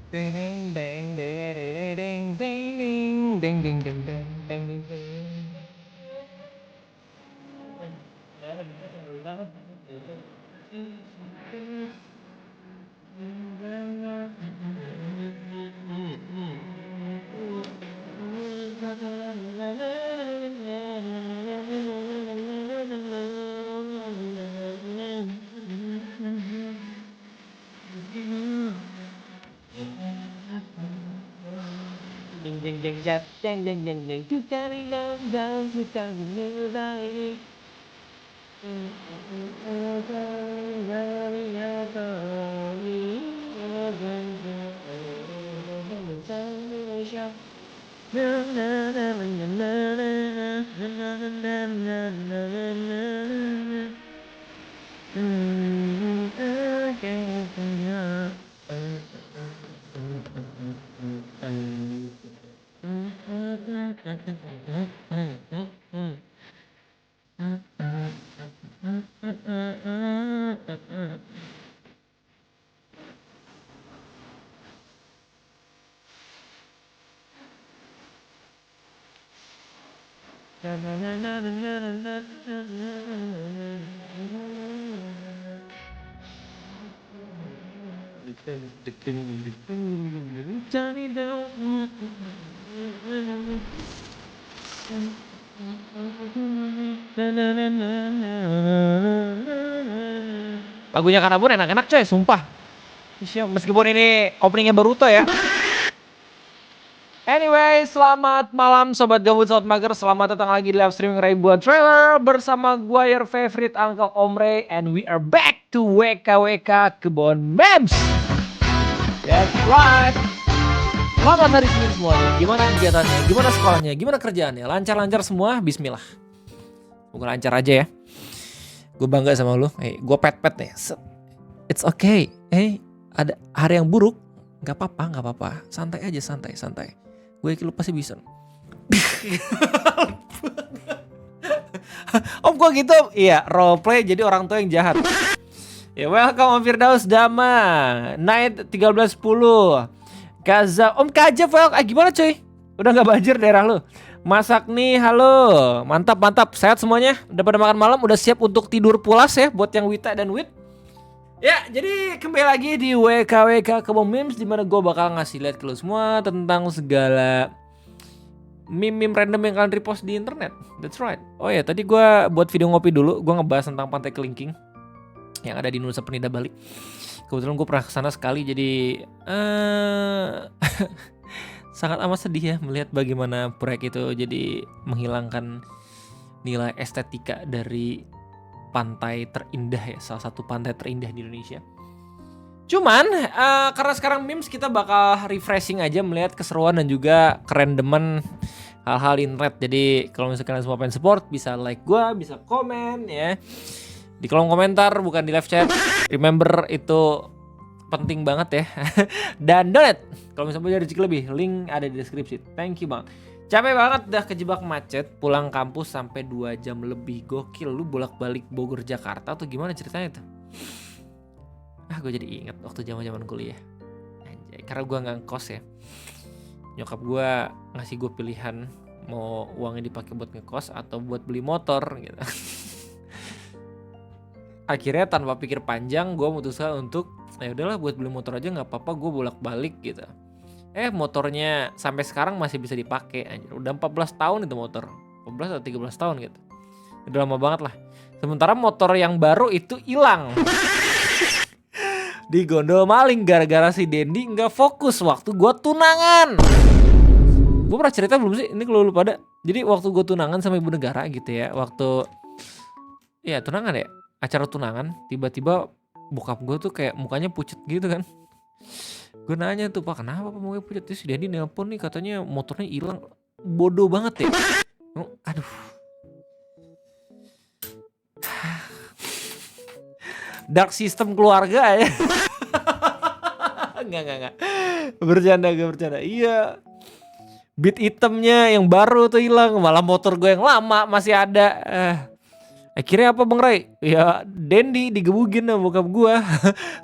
Ding ding ding ding ding ding ding ding ding ding ding. Ding ding ding ding ding ding ding ding. You got it down, down, you got it down. Lagunya Kanabun enak-enak coy, sumpah. Meskipun ini openingnya Boruto ya. Anyway, selamat malam Sobat Gabut, Sobat Mager. Selamat datang lagi di live streaming Ribuan Trailer bersama gue, your favorite Uncle Omre. And we are back to WKWK Kebon Memes. That's right. Selamat hari Senin semuanya. Gimana kegiatannya? Gimana sekolahnya? Gimana kerjaannya? Lancar-lancar semua? Bismillah. Semoga lancar aja ya. Gue bangga sama lu. Gue pet-pet nih. It's okay. Ada hari yang buruk. Gak apa-apa. Santai aja, santai. Gue yakin lu pasti bisa. Om gue gitu? Iya, roleplay jadi orang tua yang jahat. Ya, welcome Om Firdaus Dama. Night 1310. Kaza, Om Kaja, gimana cuy? Udah gak banjir daerah lu? Masak nih, halo. Mantap. Sehat semuanya? Udah pada makan malam? Udah siap untuk tidur pulas ya? Buat yang Wita dan Wit? Ya, jadi kembali lagi di WKWK Kebon Memes, dimana gue bakal ngasih lihat ke lu semua tentang segala meme random yang kalian repost di internet. That's right. Oh ya, tadi gue buat video ngopi dulu. Gue ngebahas tentang Pantai Kelingking yang ada di Nusa Penida, Bali. Kebetulan gue pernah kesana sekali, jadi sangat amat sedih ya melihat bagaimana proyek itu jadi menghilangkan nilai estetika dari pantai terindah ya, salah satu pantai terindah di Indonesia. Cuman karena sekarang memes kita bakal refreshing aja melihat keseruan dan juga kerandoman hal-hal internet. Jadi kalau misalkan semua pengen support bisa like gue, bisa komen ya di kolom komentar, bukan di live chat. Remember itu penting banget ya. Dan donate kalau misalnya punya rezeki lebih, link ada di deskripsi. Thank you banget. Capek banget dah kejebak macet, pulang kampus sampai 2 jam lebih. Gokil, lu bolak-balik Bogor Jakarta atau gimana ceritanya tuh? Gue jadi inget waktu zaman-zaman kuliah. Anjay, karena gue nggak ngekos ya. Nyokap gue ngasih gue pilihan mau uangnya dipakai buat ngekos atau buat beli motor gitu. Akhirnya tanpa pikir panjang gue memutuskan untuk ya udahlah buat beli motor aja, nggak apa-apa, gue bolak-balik gitu. Motornya sampai sekarang masih bisa dipakai anjir. Udah 14 tahun itu motor. 14 atau 13 tahun gitu. Udah lama banget lah. Sementara motor yang baru itu hilang. Digondol maling gara-gara si Dendi nggak fokus waktu gue tunangan. Gue pernah cerita belum sih? Ini kalau lu pada. Jadi waktu gue tunangan sama ibu negara gitu ya. Waktu tunangan ya. Acara tunangan, tiba-tiba bokap gue tuh kayak mukanya pucet gitu kan. Gue nanya tuh, Pak, kenapa Pak mukanya pucet? Terus Dendi nelpon nih, katanya motornya hilang. Bodoh banget ya. Aduh. Dark system keluarga ya. Enggak. Bercanda. Iya. Beat itemnya yang baru tuh hilang, malah motor gue yang lama masih ada. Akhirnya apa Bang Ray? Ya Dendi digebugin sama bokap gue.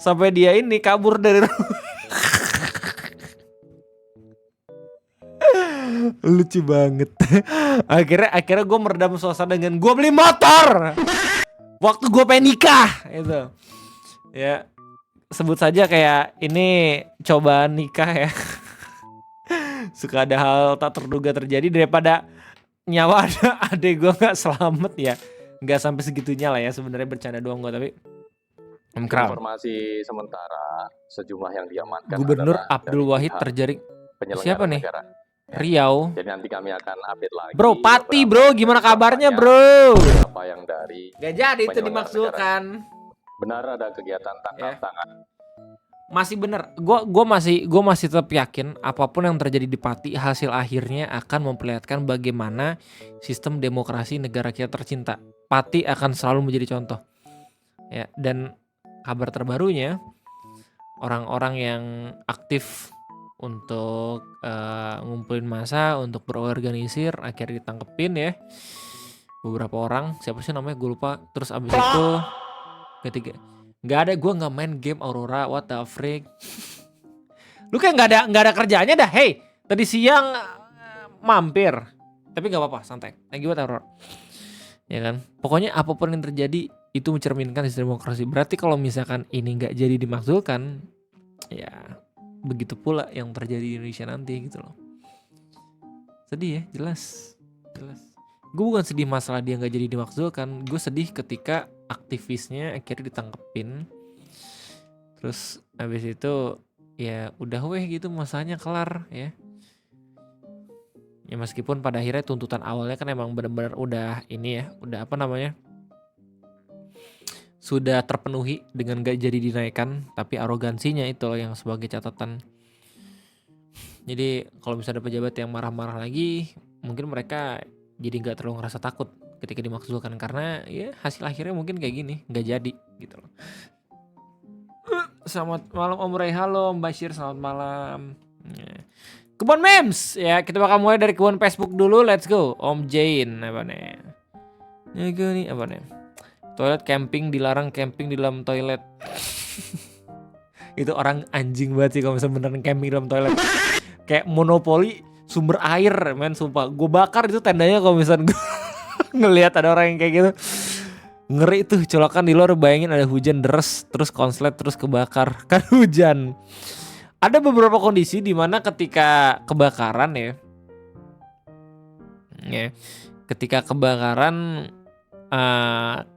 Sampai dia ini kabur dari rumah. Lucu banget. akhirnya gue meredam suasana dengan gue beli motor waktu gue pengen nikah itu. Ya, sebut saja kayak ini cobaan nikah ya. Suka ada hal tak terduga terjadi, daripada nyawa ada adek gue nggak selamat ya. Nggak sampai segitunya lah ya, sebenarnya bercanda doang gue, tapi informasi sementara sejumlah yang diamankan Gubernur Abdul Wahid terjaring. Siapa nih? negara. Riau. Jadi nanti kami akan update lagi. Bro, Pati bro, gimana kabarnya bro? Apa yang dari gak jadi itu dimaksudkan. Benar ada kegiatan tangkap tangan. Masih bener, gue masih tetap yakin apapun yang terjadi di Pati, hasil akhirnya akan memperlihatkan bagaimana sistem demokrasi negara kita tercinta. Pati akan selalu menjadi contoh. Ya, dan kabar terbarunya, orang-orang yang aktif untuk ngumpulin massa, untuk berorganisir, akhirnya ditangkepin ya. Beberapa orang, siapa sih namanya gue lupa. Terus abis itu ketiga, nggak ada, gue nggak main game Aurora, what the freak. Lu kayak nggak ada kerjanya dah. Hey, tadi siang mampir, tapi nggak apa-apa, santai. Lagi buat Aurora, ya kan. Pokoknya apapun yang terjadi itu mencerminkan sistem demokrasi. Berarti kalau misalkan ini nggak jadi dimakzulkan, ya begitu pula yang terjadi di Indonesia nanti gitu loh. Sedih ya, jelas. Gue bukan sedih masalah dia nggak jadi dimakzulkan, gue sedih ketika aktivisnya akhirnya ditangkepin. Terus habis itu ya udah weh gitu, masanya kelar ya. Ya meskipun pada akhirnya tuntutan awalnya kan emang benar-benar udah ini ya, udah apa namanya, sudah terpenuhi dengan gak jadi dinaikkan, tapi arogansinya itu loh yang sebagai catatan. Jadi kalau misalnya ada pejabat yang marah-marah lagi, mungkin mereka jadi gak terlalu ngerasa takut ketika dimaksudkan, karena ya hasil akhirnya mungkin kayak gini, gak jadi gitu loh. Selamat malam Om Ray, halo Om Bashir, selamat malam. Kebun memes ya, kita bakal mulai dari kebun Facebook dulu, let's go. Om Jain apa nih? Nih apa nih? Toilet camping dilarang, camping di dalam toilet. Itu orang anjing banget sih kalau misalnya beneran camping di dalam toilet. Kayak monopoli sumber air, men, sumpah. Gue bakar itu tendanya kalau misalnya gue ngelihat ada orang yang kayak gitu. Ngeri tuh, colokan di luar, bayangin ada hujan deres, terus konslet, terus kebakar. Kan hujan. Ada beberapa kondisi di mana ketika kebakaran ya, ketika kebakaran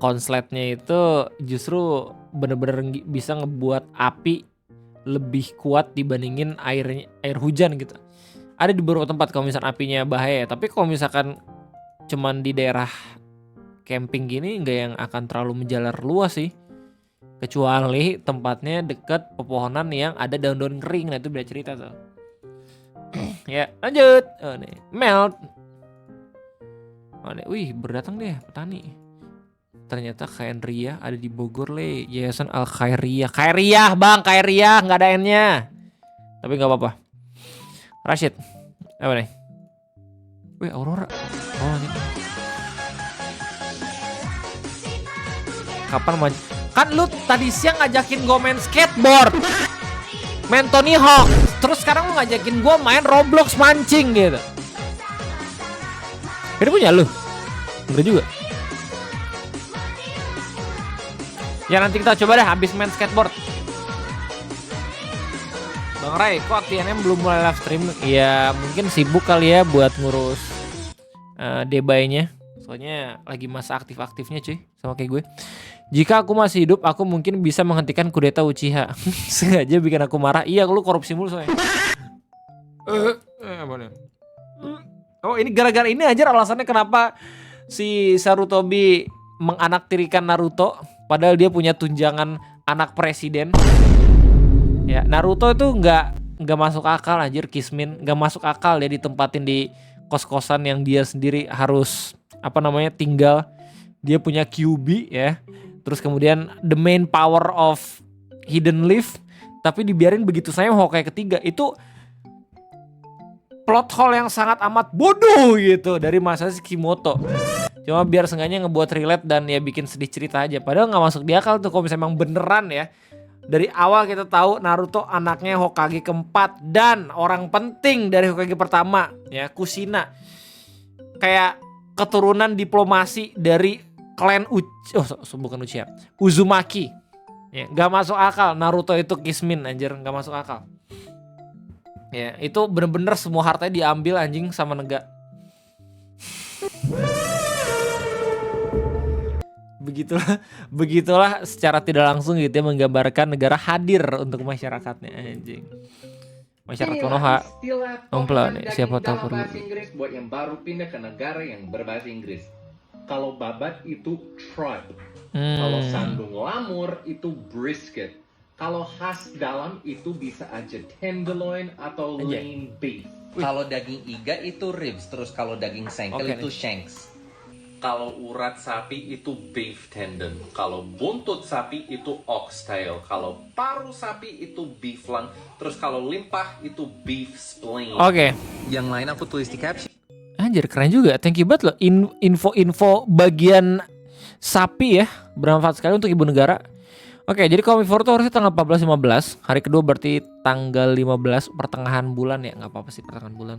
konsletnya itu justru bener-bener bisa ngebuat api lebih kuat dibandingin air hujan gitu. Ada di beberapa tempat kalau misalkan apinya bahaya, tapi kalau misalkan cuman di daerah camping gini nggak yang akan terlalu menjalar luas sih, kecuali tempatnya dekat pepohonan yang ada daun-daun kering. Nah itu beda cerita tuh. Ya lanjut. Oh, nih. Melt. Oh, nih. Wih, berdatang deh petani. Ternyata Khairiyah ada di Bogor le. Yayasan Al Khairiyah. Khairiyah bang, Khairiyah, nggak ada N-nya. Tapi nggak apa-apa. Rashid, apa nih? Wih, Aurora. Oh gitu. Kapan maju? Kan lu tadi siang ngajakin gue main skateboard, main Tony Hawk, terus sekarang lu ngajakin gue main Roblox mancing gitu. Ini punya lu? Enggak juga. Ya nanti kita coba deh habis main skateboard. Bang Ray, kok TNM belum mulai live stream? Ya mungkin sibuk kali ya buat ngurus debaynya. Soalnya lagi masa aktif-aktifnya cuy, sama kayak gue. Jika aku masih hidup, aku mungkin bisa menghentikan kudeta Uchiha. Sengaja bikin aku marah. Iya, lu korupsi mulu soalnya. Oh ini gara-gara ini aja alasannya kenapa si Sarutobi menganaktirikan Naruto. Padahal dia punya tunjangan anak presiden. Ya, Naruto itu nggak masuk akal anjir, Kismin nggak masuk akal dia ditempatin di kos-kosan yang dia sendiri harus apa namanya tinggal. Dia punya QB ya. Terus kemudian the main power of Hidden Leaf, tapi dibiarin begitu saja Hokage ketiga. Itu plot hole yang sangat amat bodoh gitu dari Masashi Kimoto. Cuma biar seenggaknya ngebuat relate dan ya bikin sedih cerita aja. Padahal gak masuk di akal tuh kalau misalnya emang beneran ya Dari awal kita tahu Naruto anaknya Hokage keempat dan orang penting dari Hokage pertama, ya, Kushina. Kayak keturunan diplomasi dari klan bukan Uchiha, Uzumaki. Ya, gak masuk akal Naruto itu Kismin, anjir, gak masuk akal. Ya, itu bener-bener semua hartanya diambil anjing sama Nega. Begitulah secara tidak langsung gitu ya menggambarkan negara hadir untuk masyarakatnya, anjing. Masyarakat Konoha. Ompla nih, siapa tahu perlu. Bahasa Inggris buat yang baru pindah ke negara yang berbahasa Inggris. Kalau babat itu tripe. Kalau sandung lamur itu brisket. Kalau khas dalam itu bisa aja tenderloin atau lean beef. Kalau daging iga itu ribs, terus kalau daging sengkel itu shanks. Kalau urat sapi itu beef tendon. Kalau buntut sapi itu oxtail. Kalau paru sapi itu beef lung. Terus kalau limpah itu beef spleen. Oke. Yang lain aku tulis di caption. Anjir, keren juga. Thank you banget loh. Info-info bagian sapi ya. Bermanfaat sekali untuk ibu negara. Oke, jadi Komiforo tuh harusnya tanggal 14-15. Hari kedua berarti tanggal 15 pertengahan bulan ya. Gak apa-apa sih pertengahan bulan.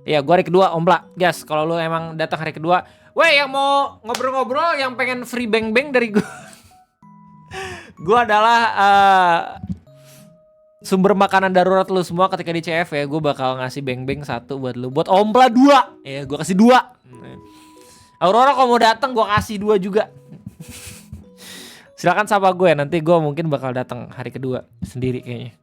Iya, gua hari kedua Ompla. Guys, kalau lu emang datang hari kedua, weh yang mau ngobrol-ngobrol, yang pengen free bang-bang dari gua. Gua adalah sumber makanan darurat lu semua ketika di CF ya. Gua bakal ngasih bang-bang 1 buat lu. Buat Ompla 2. Ya, gua kasih 2. Aurora kalau mau datang gua kasih 2 juga. Silakan sapa gue, nanti gue mungkin bakal datang hari kedua sendiri kayaknya.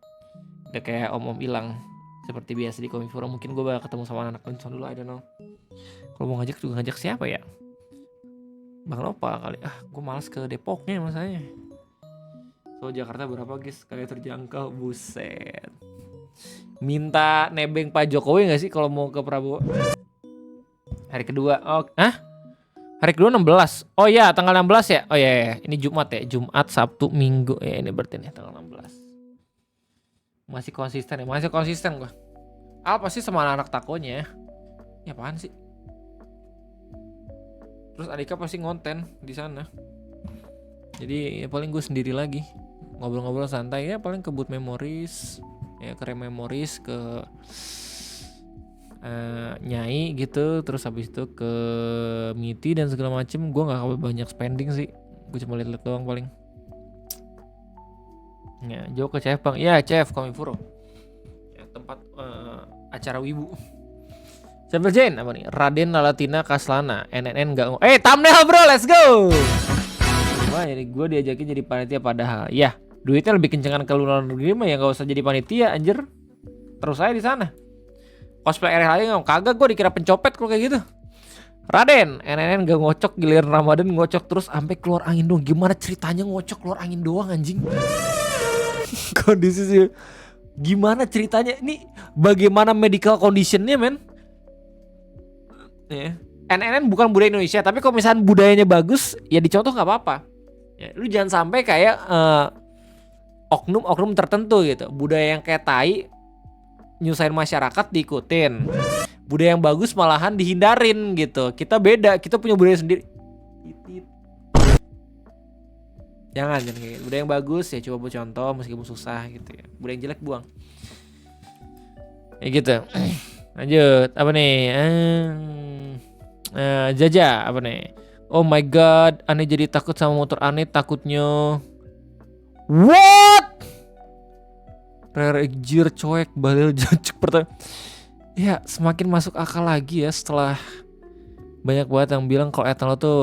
Udah kayak om-om hilang seperti biasa di Komiforo. Mungkin gue bakal ketemu sama anak Winston dulu, I don't know. Kalau mau ngajak juga ngajak siapa ya? Bang Lopa kali. Gue malas ke Depoknya masanya. So Jakarta berapa guys? Kalian terjangkau, buset. Minta nebeng Pak Jokowi gak sih kalau mau ke Prabowo? Hari kedua. Hari kedua 16. Oh iya, tanggal 16 ya. Oh iya, ini Jumat ya. Jumat, Sabtu, Minggu. Ya ini berarti nih tanggal 16. Masih konsisten gua. Apa sih sama anak takonya? Ya apaan sih? Terus Adika pasti ngonten di sana. Jadi ya paling gue sendiri lagi. Ngobrol-ngobrol santai ya, paling ke Boot Memories, ya ke Memories, ke Nyai gitu, terus habis itu ke Miti dan segala macem. Gue nggak banyak spending sih, gue cuma lihat doang paling. Ya jauh ke CF bang, ya CF Komifuro, ya, tempat acara wibu. Sambil Jane apa nih? Raden Lalatina Kaslana, NNN nggak thumbnail bro, let's go. Wah jadi gue diajakin jadi panitia padahal, ya duitnya lebih kencengan ke luar negeri mah ya nggak usah jadi panitia anjir. Terus saya di sana. Cosplay RL aja nggak, kagak gue dikira pencopet kalau kayak gitu. Raden, NNN gak ngocok, giliran Ramadan ngocok terus sampai keluar angin doang. Gimana ceritanya ngocok keluar angin doang anjing? Kondisi sih. Gimana ceritanya? Ini bagaimana medical conditionnya men? Ya. NNN bukan budaya Indonesia, tapi kalau misalnya budayanya bagus, ya dicontoh nggak apa-apa. Ya, lu jangan sampai kayak oknum-oknum tertentu gitu. Budaya yang kayak tai nyusahin masyarakat diikutin, budaya yang bagus malahan dihindarin gitu. Kita beda, kita punya budaya sendiri. Jangan kayak gitu. Budaya yang bagus ya coba buat contoh meskipun susah gitu ya. Budaya yang jelek buang. Ya gitu. Lanjut apa nih? Jaja apa nih? Oh my god, aneh jadi takut sama motor aneh, takutnya. What? Rare Jir coek balil jacuk pertama. Ya semakin masuk akal lagi ya setelah banyak banget yang bilang kalau etanol tuh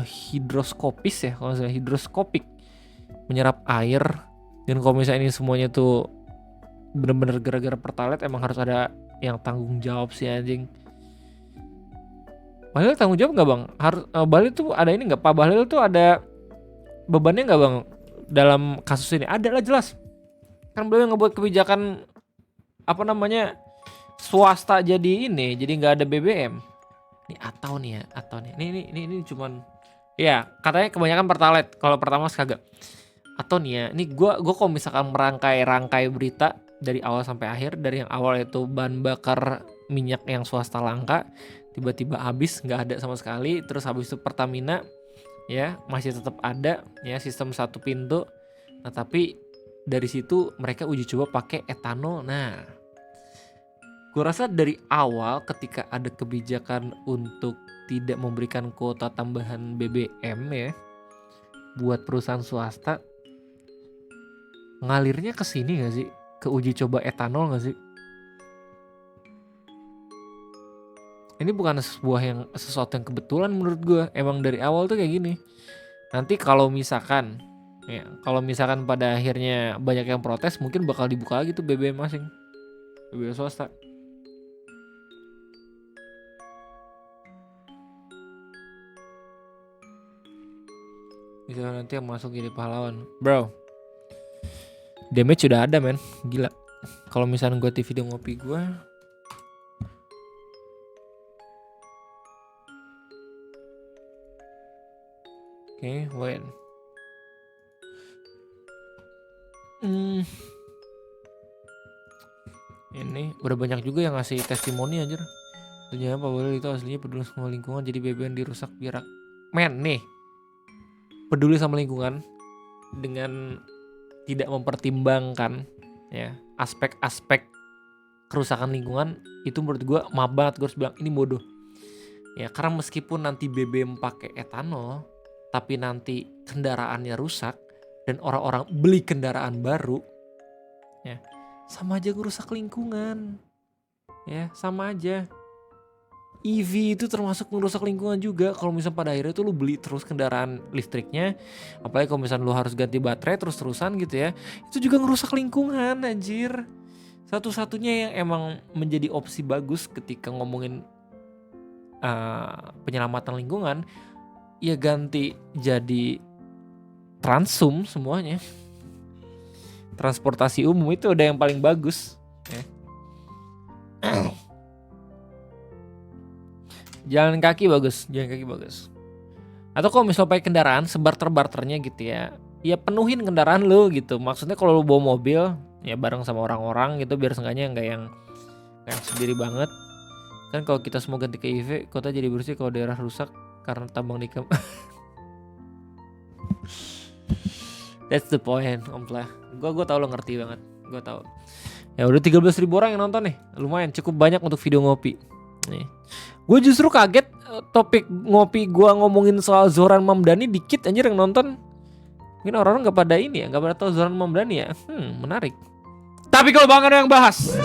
hidroskopis ya, kalau misalnya hidroskopik menyerap air, dan kalau misalnya ini semuanya tuh bener-bener gara-gara pertalite, emang harus ada yang tanggung jawab sih anjing. Bahlil tanggung jawab nggak bang? Harus Bahlil tuh ada ini nggak? Pak Bahlil tuh ada bebannya nggak bang dalam kasus ini? Ada lah jelas. Kan beliau yang ngebuat kebijakan apa namanya swasta jadi ini, jadi nggak ada BBM. Ini atau nih ya, atau nih. Ini cuman ya katanya kebanyakan pertalite. Kalau pertama kagak. Atau nih ya, ini gua kalau misalkan merangkai berita dari awal sampai akhir, dari yang awal itu bahan bakar minyak yang swasta langka, tiba-tiba habis nggak ada sama sekali. Terus habis itu Pertamina ya masih tetap ada ya sistem satu pintu. Nah tapi dari situ mereka uji coba pakai etanol. Nah, gue rasa dari awal ketika ada kebijakan untuk tidak memberikan kuota tambahan BBM ya buat perusahaan swasta, ngalirnya ke sini gak sih? Ke uji coba etanol gak sih? Ini bukan sesuatu yang kebetulan menurut gue. Emang dari awal tuh kayak gini. Nanti kalau misalkan pada akhirnya banyak yang protes, mungkin bakal dibuka lagi tuh BBM masing, BBM swasta. Bisa nanti yang masuk jadi pahlawan, bro. Damage sudah ada men, gila. Kalau misalnya gue TV video ngopi gue, wait. Ini udah banyak juga yang ngasih testimoni anjir. Ternyata Pak Bahlil itu aslinya peduli sama lingkungan, jadi BBM dirusak biar men nih. Peduli sama lingkungan dengan tidak mempertimbangkan ya aspek-aspek kerusakan lingkungan, itu menurut gue maaf banget, gue harus bilang ini bodoh. Ya karena meskipun nanti BBM pakai etanol, tapi nanti kendaraannya rusak dan orang-orang beli kendaraan baru, ya sama aja ngerusak lingkungan. Ya sama aja. EV itu termasuk merusak lingkungan juga. Kalau misalnya pada akhirnya tuh lu beli terus kendaraan listriknya, apalagi kalau misalnya lu harus ganti baterai terus-terusan gitu ya, itu juga ngerusak lingkungan anjir. Satu-satunya yang emang menjadi opsi bagus ketika ngomongin penyelamatan lingkungan, ya ganti jadi transum semuanya. Transportasi umum itu udah yang paling bagus ya. Jalan kaki bagus. Atau kalau misalnya pakai kendaraan sebarter-barternya gitu ya, ya penuhin kendaraan lu gitu. Maksudnya kalau lu bawa mobil ya bareng sama orang-orang gitu, biar seenggaknya nggak yang sendiri banget. Kan kalau kita semua ganti ke EV, kota jadi bersih. Kalau daerah rusak karena tambang nikel. That's the point, Om Plah. Gue tau lo ngerti banget. Gue tau. Ya udah 13.000 orang yang nonton nih. Lumayan cukup banyak untuk video ngopi. Nih. Gue justru kaget topik ngopi gue ngomongin soal Zohran Mamdani dikit anjir yang nonton. Mungkin orang-orang gak pada ini ya, gak pada tahu Zohran Mamdani ya. Menarik. Tapi kalau Bang ada yang bahas,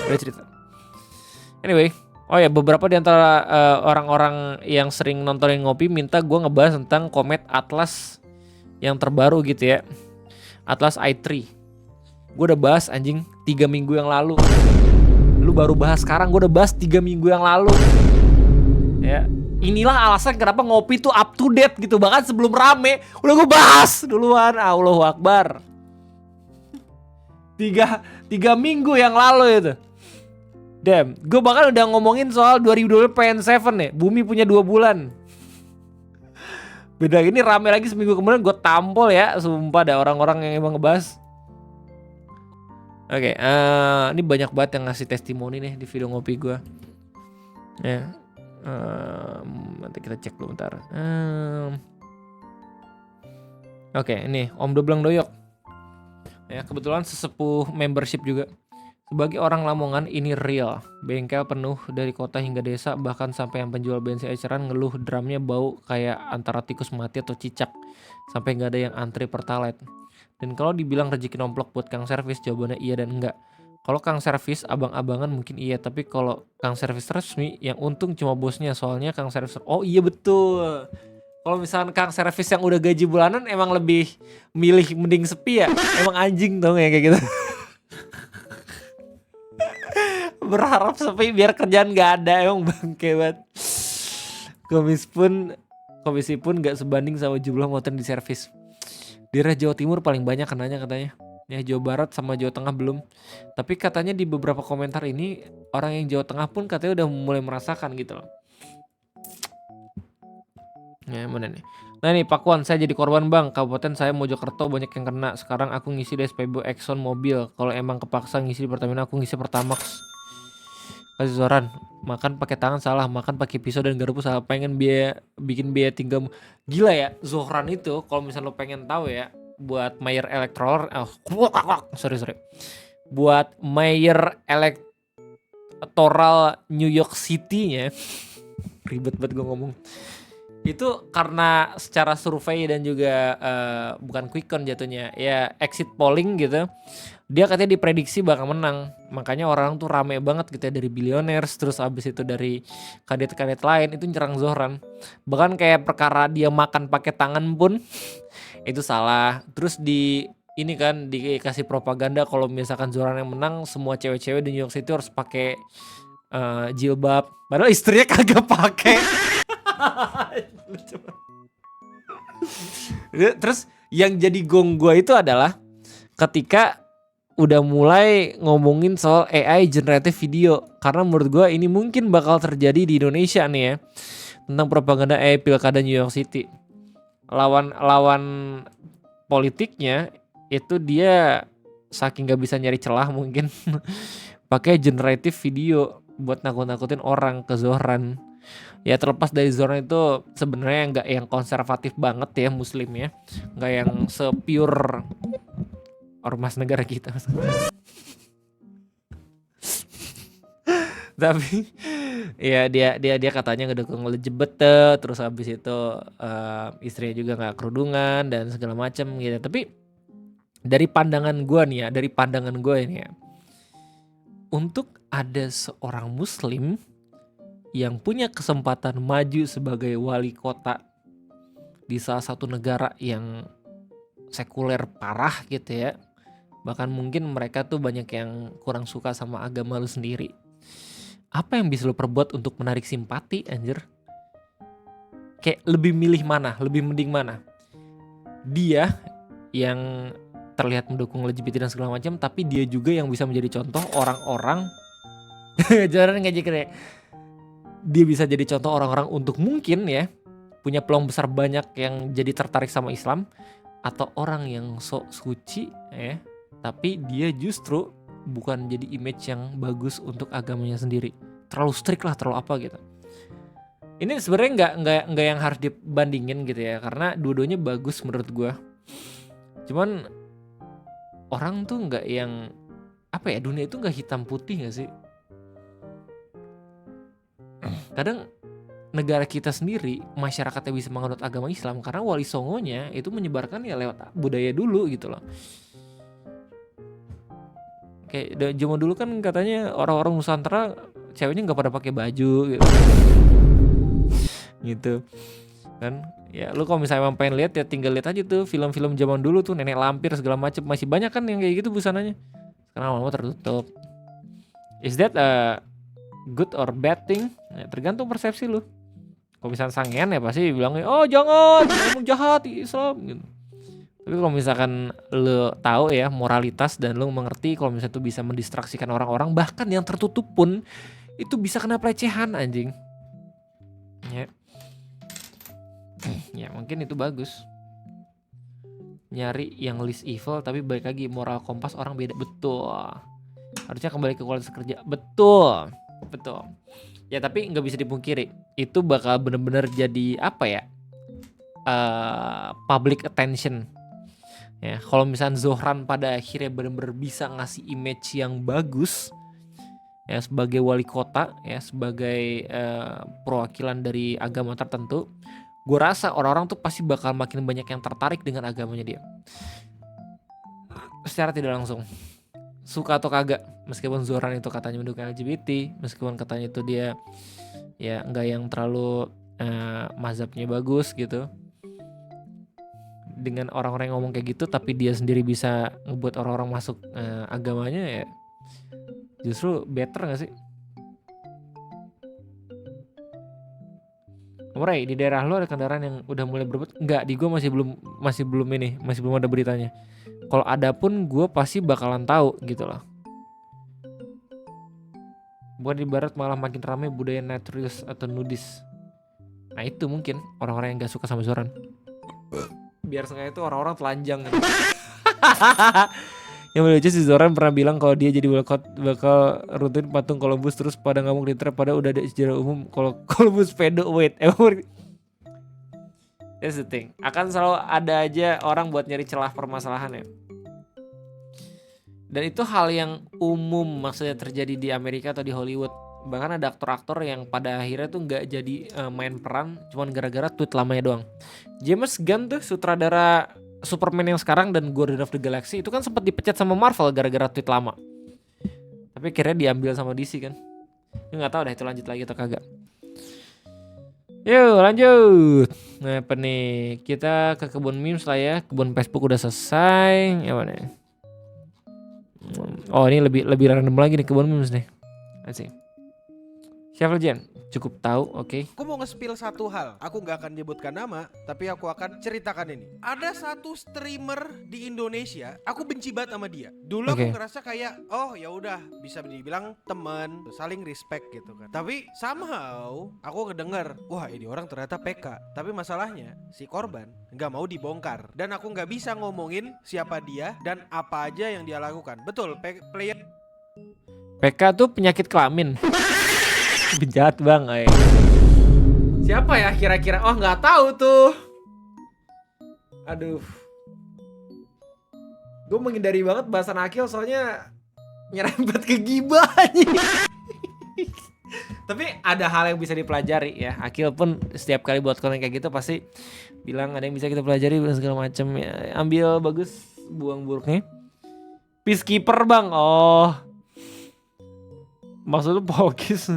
udah cerita. Anyway, oh ya beberapa di antara orang-orang yang sering nontonin ngopi minta gue ngebahas tentang Comet Atlas yang terbaru gitu ya. Atlas i3. Gue udah bahas anjing 3 minggu yang lalu. Lu baru bahas sekarang, gue udah bahas 3 minggu yang lalu. Ya, inilah alasan kenapa ngopi tuh up to date gitu. Bahkan sebelum rame, udah gue bahas duluan. Allahu Akbar. 3 minggu yang lalu itu. Damn, gue bahkan udah ngomongin soal 2020 PN7 nih. Bumi punya 2 bulan. Beda ini rame lagi seminggu kemudian gue tampol ya. Sumpah ada orang-orang yang emang ngebahas. Oke, ini banyak banget yang ngasih testimoni nih di video ngopi gue. Ya, nanti kita cek dulu bentar. Oke, ini Om Doblang Doyok. Ya, kebetulan sesepuh membership juga. Sebagai orang Lamongan ini real. Bengkel penuh dari kota hingga desa, bahkan sampai yang penjual bensin eceran ngeluh drumnya bau kayak antara tikus mati atau cicak. Sampai nggak ada yang antri pertalite. Dan kalau dibilang rezeki nomplok buat Kang Servis, jawabannya iya dan enggak. Kalau Kang Servis abang-abangan mungkin iya, tapi kalau Kang Servis resmi yang untung cuma bosnya, soalnya Kang Servis. Oh iya betul. Kalau misalkan Kang Servis yang udah gaji bulanan emang lebih milih mending sepi ya. Emang anjing dong ya kayak gitu. Berharap sepi biar kerjaan gak ada, emang bangke banget. Komisi pun gak sebanding sama jumlah motor di servis. Daerah Jawa Timur paling banyak kenanya katanya. Ya Jawa Barat sama Jawa Tengah belum. Tapi katanya di beberapa komentar ini orang yang Jawa Tengah pun katanya udah mulai merasakan gitu loh. Ya mana nih. Nah nih Pakuan, saya jadi korban bang. Kabupaten saya Mojokerto banyak yang kena. Sekarang aku ngisi di SPBU Exxon mobil. Kalau emang kepaksa ngisi di Pertamina, aku ngisi Pertamax. Kasih Zoran, makan pakai tangan salah, makan pakai pisau dan garpu salah. Pengen bikin biaya tinggal. Gila ya, Zohran itu kalau misalnya lo pengen tahu ya, mayor electoral, sorry. Buat mayor electoral New York City-nya. Ribet banget gue ngomong. Itu karena secara survei dan juga bukan quick count jatuhnya, ya exit polling gitu. Dia katanya diprediksi bakal menang. Makanya orang tuh rame banget gitu ya, dari billionaires, terus abis itu dari kandidat-kandidat lain itu nyerang Zohran. Bahkan kayak perkara dia makan pakai tangan pun itu salah. Terus ini kan dikasih propaganda kalau misalkan Zohran yang menang, semua cewek-cewek di New York City harus pakai jilbab. Padahal istrinya kagak pakai. Terus yang jadi gong gua itu adalah ketika udah mulai ngomongin soal AI generative video, karena menurut gue ini mungkin bakal terjadi di Indonesia nih ya, tentang propaganda AI pilkada New York City. Lawan politiknya itu dia saking gak bisa nyari celah mungkin pakai generative video buat nakut-nakutin orang ke Zohran. Ya terlepas dari Zohran itu sebenarnya nggak yang konservatif banget ya muslimnya, nggak yang sepure ormas negara kita. Tapi ya dia katanya ngedukung LGBT, terus habis itu istrinya juga nggak kerudungan dan segala macam gitu. Tapi dari pandangan gue nih ya, untuk ada seorang muslim yang punya kesempatan maju sebagai wali kota di salah satu negara yang sekuler parah gitu ya, bahkan mungkin mereka tuh banyak yang kurang suka sama agama lu sendiri. Apa yang bisa lu perbuat untuk menarik simpati anjir? Kayak lebih mending mana? Dia yang terlihat mendukung LGBT dan segala macam, tapi dia juga yang bisa menjadi contoh orang-orang jangan ngajak kayak dia bisa jadi contoh orang-orang untuk mungkin ya punya peluang besar banyak yang jadi tertarik sama Islam, atau orang yang sok suci ya, tapi dia justru bukan jadi image yang bagus untuk agamanya sendiri, terlalu strict lah, terlalu apa gitu. Ini sebenarnya nggak yang harus dibandingin gitu ya, karena dua-duanya bagus menurut gue. Cuman orang tuh nggak yang apa ya, dunia itu nggak hitam putih nggak sih? Kadang negara kita sendiri masyarakatnya bisa menganut agama Islam karena Wali Songonya itu menyebarkan ya lewat budaya dulu gitu loh. Kayak zaman dulu kan katanya orang-orang Nusantara ceweknya nggak pada pakai baju gitu kan. Ya lu kalau misalnya pengen lihat ya tinggal lihat aja tuh film-film zaman dulu tuh, nenek lampir segala macam, masih banyak kan yang kayak gitu busananya. Sekarang lama-lama tertutup. Is that a good or bad thing? Ya, tergantung persepsi lu. Kalau misalnya sangean ya pasti bilangnya oh jangan, emang jahat Islam gitu. Tapi kalau misalkan lu tahu ya moralitas dan lu mengerti kalau misalnya itu bisa mendistraksikan orang-orang, bahkan yang tertutup pun itu bisa kena pelecehan anjing. Ya mungkin itu bagus. Nyari yang least evil, tapi balik lagi moral kompas orang beda, betul. Harusnya kembali ke kualitas kerja, betul. Ya tapi nggak bisa dipungkiri itu bakal bener-bener jadi apa ya, public attention ya. Kalau misalnya Zohran pada akhirnya bener-bener bisa ngasih image yang bagus ya sebagai wali kota ya, sebagai perwakilan dari agama tertentu, gue rasa orang-orang tuh pasti bakal makin banyak yang tertarik dengan agamanya dia secara tidak langsung, suka atau kagak. Meskipun Zohran itu katanya mendukung LGBT, meskipun katanya itu dia ya nggak yang terlalu mazhabnya bagus gitu, dengan orang-orang yang ngomong kayak gitu tapi dia sendiri bisa ngebuat orang-orang masuk agamanya, ya justru better nggak sih? Ray, di daerah lo ada kendaraan yang udah mulai berebut? Enggak, di gue masih belum ada beritanya. Kalau ada pun gue pasti bakalan tahu gitu loh. Bukan di barat malah makin ramai budaya naturalist atau nudis. Nah itu mungkin orang-orang yang gak suka sama Zohran. Biar sengaja itu orang-orang telanjang gitu. Yang lucu si Zohran pernah bilang kalau dia jadi bakal rutin patung Columbus, terus pada ngamuk di trap, pada udah ada sejarah umum kalau Columbus pedo. Wait, That's the thing. Akan selalu ada aja orang buat nyari celah permasalahan ya. Dan itu hal yang umum maksudnya terjadi di Amerika atau di Hollywood. Bahkan ada aktor-aktor yang pada akhirnya tuh nggak jadi main peran cuman gara-gara tweet lamanya doang. James Gunn tuh sutradara Superman yang sekarang dan Guardian of the Galaxy itu kan sempat dipecat sama Marvel gara-gara tweet lama. Tapi akhirnya diambil sama DC kan. Nggak tahu dah itu lanjut lagi atau kagak. Yuk lanjut. Nah apa nih, kita ke kebun memes lah ya. Kebun Facebook udah selesai. Ya mana? Oh ini lebih random lagi nih kebun memes nih. Asik. Siapa Jen? Cukup tahu, oke. Aku mau nge-spill satu hal. Aku nggak akan menyebutkan nama, tapi aku akan ceritakan ini. Ada satu streamer di Indonesia, aku benci banget sama dia. Dulu aku ngerasa kayak, oh ya udah, bisa dibilang teman, saling respect gitu kan. Tapi somehow aku kedenger, wah ini orang ternyata PK. Tapi masalahnya si korban nggak mau dibongkar, dan aku nggak bisa ngomongin siapa dia dan apa aja yang dia lakukan. Betul, player PK tuh penyakit kelamin. Jahat bang, siapa ya kira-kira? Oh nggak tahu tuh. Aduh, gue menghindari banget bahasan Akil soalnya nyerempet ke gibah. Tapi ada hal yang bisa dipelajari ya. Akil pun setiap kali buat konten kayak gitu pasti bilang ada yang bisa kita pelajari segala macam ya. Ambil bagus, buang buruknya. Peacekeeper bang, oh maksud lu Pokis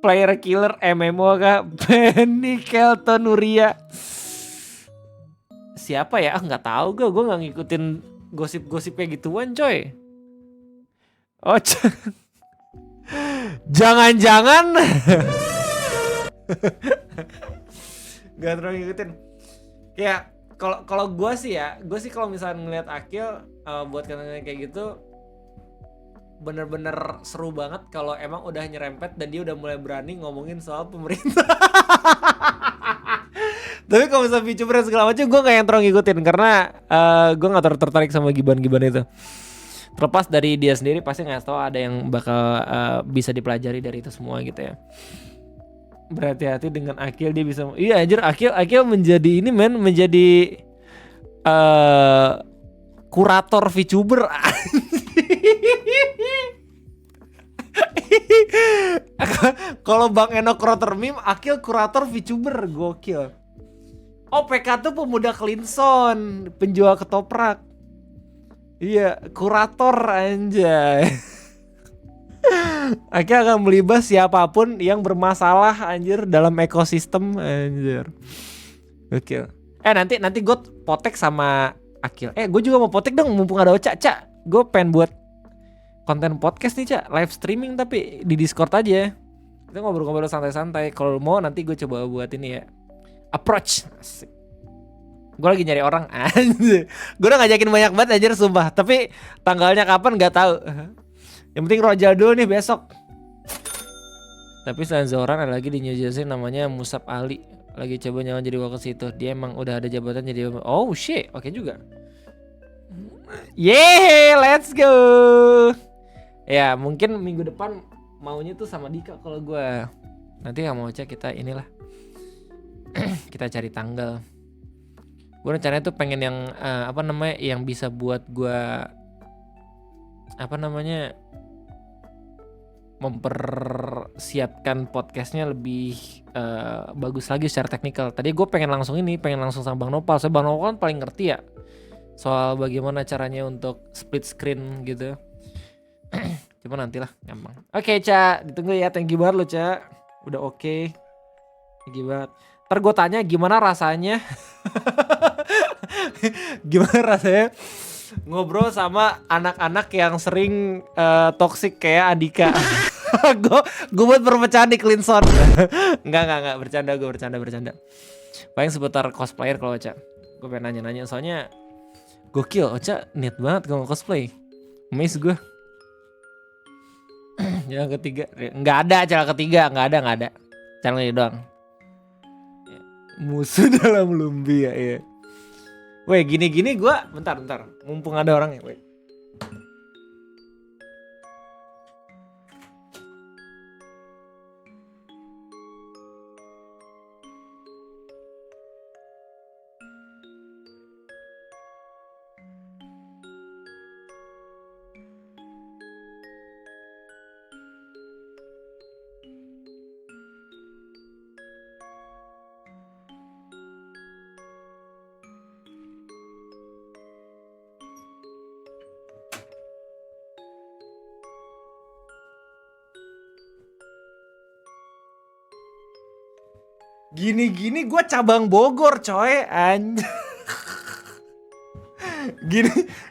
player killer MMO kah? Benny Kelton Nuria. Siapa ya? Nggak tahu gue nggak ngikutin gosip-gosip kayak gituan coy. Oh jangan-jangan nggak terlalu ngikutin. Kayak kalau gue sih kalau misalnya ngeliat Akil buat konten kayak gitu bener-bener seru banget kalau emang udah nyerempet dan dia udah mulai berani ngomongin soal pemerintah. Tapi kalau misalnya VTuber segala macam gue gak yang terlalu ngikutin karena gue gak tertarik sama giban-giban itu. Terlepas dari dia sendiri pasti gak tahu ada yang bakal bisa dipelajari dari itu semua gitu ya. Berhati-hati dengan Akil, dia bisa. Iya anjir, Akil menjadi ini menjadi kurator VTuber. Kalau Bang Eno kurator meme, Akil kurator VTuber, gokil. Oh PK tuh pemuda Clinson, penjual ketoprak. Iya, kurator anjay. Akil akan melibas siapapun yang bermasalah anjir dalam ekosistem anjir. Gokil. Nanti gue potek sama Akil. Gue juga mau potek dong mumpung ada Oca. Gue pengen buat konten podcast nih Cak, live streaming tapi di Discord aja. Kita ngobrol-ngobrol santai-santai. Kalau mau nanti gue coba buat ini ya, approach. Asik. Gue lagi nyari orang anjir. Gue udah ngajakin banyak banget anjir sumpah. Tapi tanggalnya kapan gak tahu. Yang penting Roja dulu nih besok. Tapi selain Zoran ada lagi di New Jersey namanya Musab Ali. Lagi coba nyalon jadi wakil situ. Dia emang udah ada jabatan jadi. Oh shit, oke juga. Yeah, let's go. Ya mungkin minggu depan maunya tuh sama Dika kalau gue. Nanti gak mau cek kita inilah. Kita cari tanggal. Gue rencananya tuh pengen yang yang bisa buat gue mempersiapkan podcastnya lebih bagus lagi secara teknikal. Tadi gue pengen langsung sama Bang Nopal. Soalnya Bang Nopal kan paling ngerti ya soal bagaimana caranya untuk split screen gitu. Cuma nantilah gampang. Oke, Ca, ditunggu ya. Thank you banget lo, Ca. Udah oke. Thank you banget. Ntar gue tanya gimana rasanya. Gimana rasanya ngobrol sama anak-anak yang sering toxic kayak Andika. Gue buat perpecahan di Clinson. Enggak, bercanda. Paling seputar cosplayer kalau Ca. Gue pengen nanya-nanya soalnya gokil, Ocha niat banget kalau cosplay. Miss gue. Jalan ketiga, nggak ada. Channel ini doang. Musuh dalam Lumbia ya. Weh gini gue, bentar. Mumpung ada orang ya, weh. Gini-gini gue cabang Bogor coy.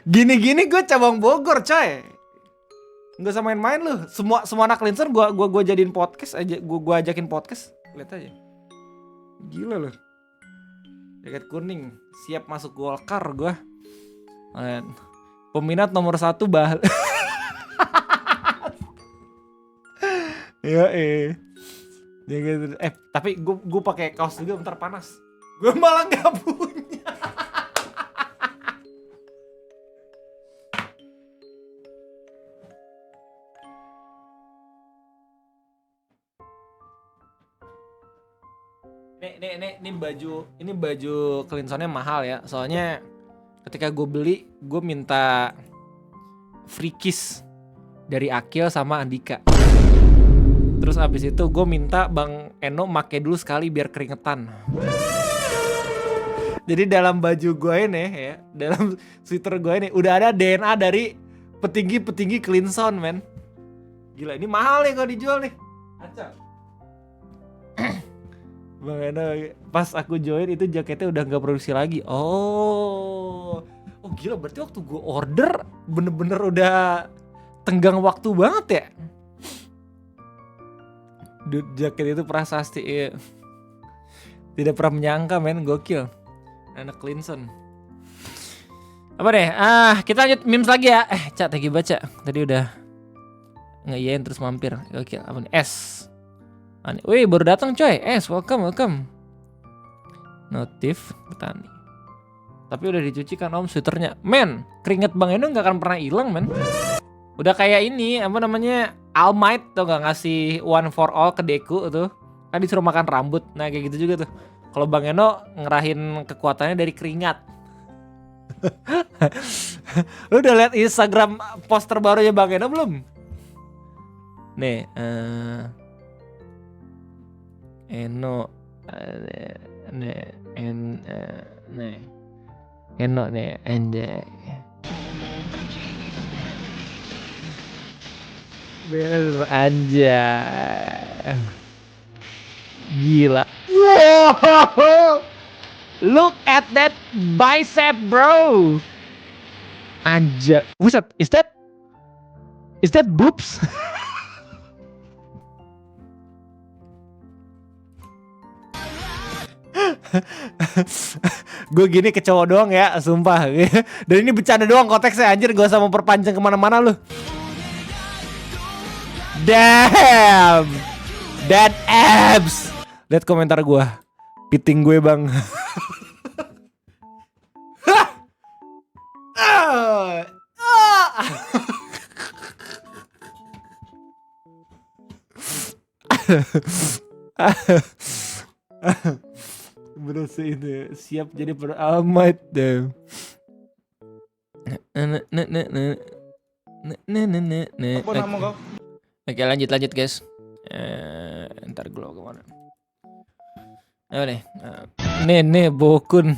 Gini gue cabang Bogor coy. Nggak usah main-main lu. Semua anak Linser gua jadiin podcast aja. Gua ajakin podcast. Lihat aja. Gila loh. Jaket kuning, siap masuk Golkar gua. Peminat nomor 1 Bahal. Ya tapi gue pakai kaos juga bentar panas. Gue malah nggak punya. Ini baju Cleansonnya mahal ya. Soalnya ketika gue beli, gue minta free kiss dari Akil sama Andika. Terus abis itu gue minta Bang Eno make dulu sekali biar keringetan. Jadi dalam baju gue ini ya, dalam sweater gue ini udah ada DNA dari petinggi-petinggi Cleanson, men. Gila, ini mahal nih kalau dijual nih. Acak. Bang Eno, pas aku join itu jaketnya udah gak produksi lagi. Oh gila, berarti waktu gue order bener-bener udah tenggang waktu banget ya. Dude, jaket itu prasasti ya. Tidak pernah menyangka, men, gokil. Anak Cleanson. Apa deh? Kita lanjut memes lagi ya. Cak lagi baca. Tadi udah nge-iyain terus mampir. Gokil. Apa nih? S. Wih, baru datang coy. Welcome. Notif petani. Tapi udah dicuci kan om sweaternya. Men, keringet Bang Eno gak akan pernah hilang, men. Udah kayak ini, apa namanya, All Might tuh gak ngasih one for all ke Deku tuh. Kan disuruh makan rambut. Nah kayak gitu juga tuh. Kalau Bang Eno ngerahin kekuatannya dari keringat. Lu udah lihat Instagram poster barunya Bang Eno belum? Nih, Eno Eno nih anjay. Bener anjay. Gila. Wow. Look at that bicep, bro. Anjay. Buset, is that boobs? Gue gini ke cowok doang ya, sumpah. Dan ini bercanda doang konteksnya, anjir. Gak usah memperpanjang kemana-mana lu. Damn, that abs. Lihat komentar gue, piting gue bang. Bersihin deh, siap jadi peramat deh. Apa nama kau? Oke, lanjut guys. Ntar gue kemana? Ayo nih, Nene Bokun.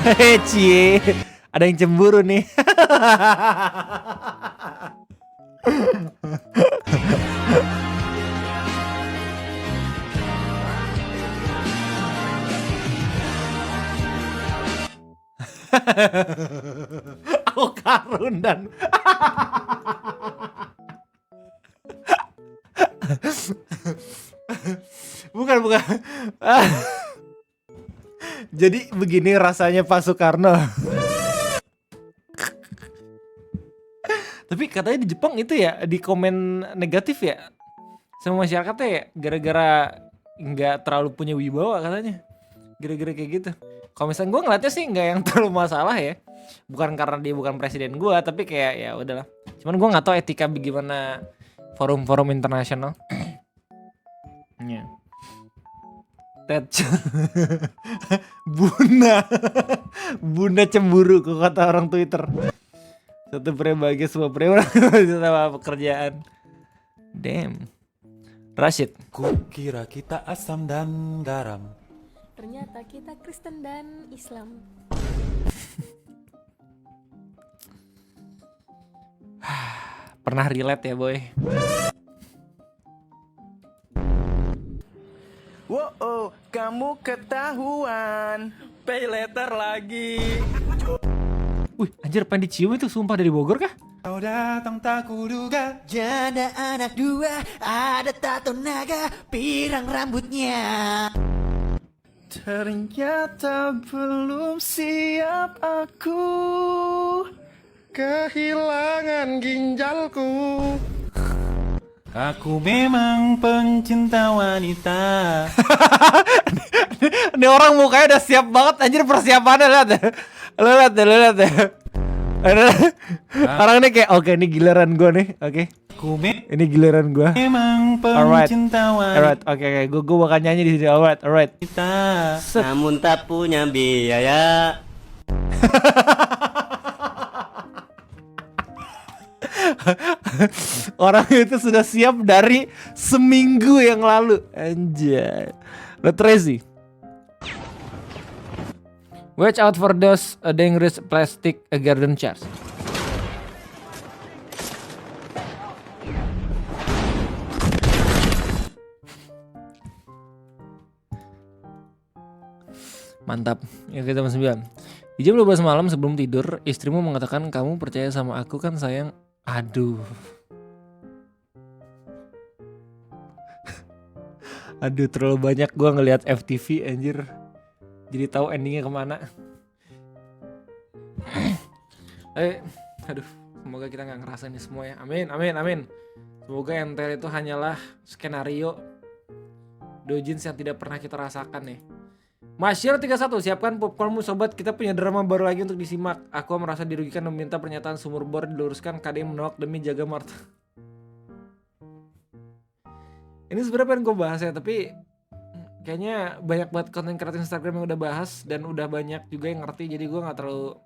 Hehe, cie. Ada yang cemburu nih. Aku karun dan bukan. Jadi begini rasanya Pak Soekarno. Tapi katanya di Jepang itu ya, di komen negatif ya sama masyarakatnya ya, gara-gara nggak terlalu punya wibawa katanya. Gara-gara kayak gitu. Kalau misalnya gue ngeliatnya sih nggak yang terlalu masalah ya. Bukan karena dia bukan presiden gue, tapi kayak ya udahlah. Cuman gue nggak tahu etika bagaimana forum-forum internasional. Ya. Bunda cemburu kok kata orang Twitter. Satu pria bahagia, semua pria sama pekerjaan. Damn. Rashid. Kukira kita asam dan garam, Ternyata kita Kristen dan Islam. Pernah relate ya boy? Wow, kamu ketahuan. Pay later lagi. Wih, anjir pengen dicium itu sumpah dari Bogor kah? Kau datang tak kuduga. Janda anak dua, ada tato naga, pirang rambutnya. Ternyata belum siap aku. Kehilangan ginjalku. Aku memang pencinta wanita. Ini orang mukanya udah siap banget anjir persiapannya, lihat ya. Lu lihat ya. Orang ini kayak oke, ini giliran gue nih. Oke. Ini giliran gue. Memang pencinta Alright, oke, gue bakal nyanyi di sini. Alright. Namun tak punya biaya. Orang itu sudah siap dari seminggu yang lalu. Anjay. Let Tracy. Watch out for those dangerous plastic garden chairs. Mantap. Yang kita 9. Di jam 12 malam sebelum tidur, istrimu mengatakan kamu percaya sama aku kan sayang. Aduh. Aduh, terlalu banyak gue ngelihat FTV anjir. Jadi tahu endingnya kemana. Aduh, semoga kita nggak ngerasain ini semua ya. Amin. Semoga NTR itu hanyalah skenario dojins yang tidak pernah kita rasakan nih. Masyir 31, siapkan popcornmu sobat, kita punya drama baru lagi untuk disimak. Aku merasa dirugikan dan meminta pernyataan sumur bor diluruskan. KD menolak demi jaga martabat. Ini sebenarnya pengen gue bahas ya, tapi kayaknya banyak banget konten kreator Instagram yang udah bahas dan udah banyak juga yang ngerti, jadi gue nggak terlalu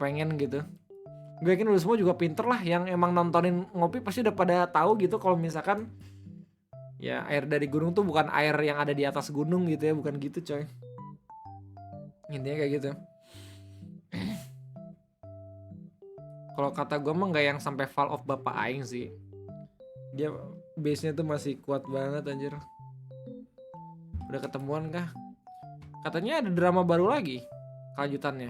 pengen gitu. Gue yakin lu semua juga pinter lah, yang emang nontonin ngopi pasti udah pada tahu gitu kalau misalkan ya air dari gunung tuh bukan air yang ada di atas gunung gitu ya, bukan gitu coy. Intinya kayak gitu. Kalau kata gue mah nggak yang sampai fall off bapak aing sih. Dia base-nya tuh masih kuat banget anjir. Udah ketemuan kah? Katanya ada drama baru lagi kelanjutannya.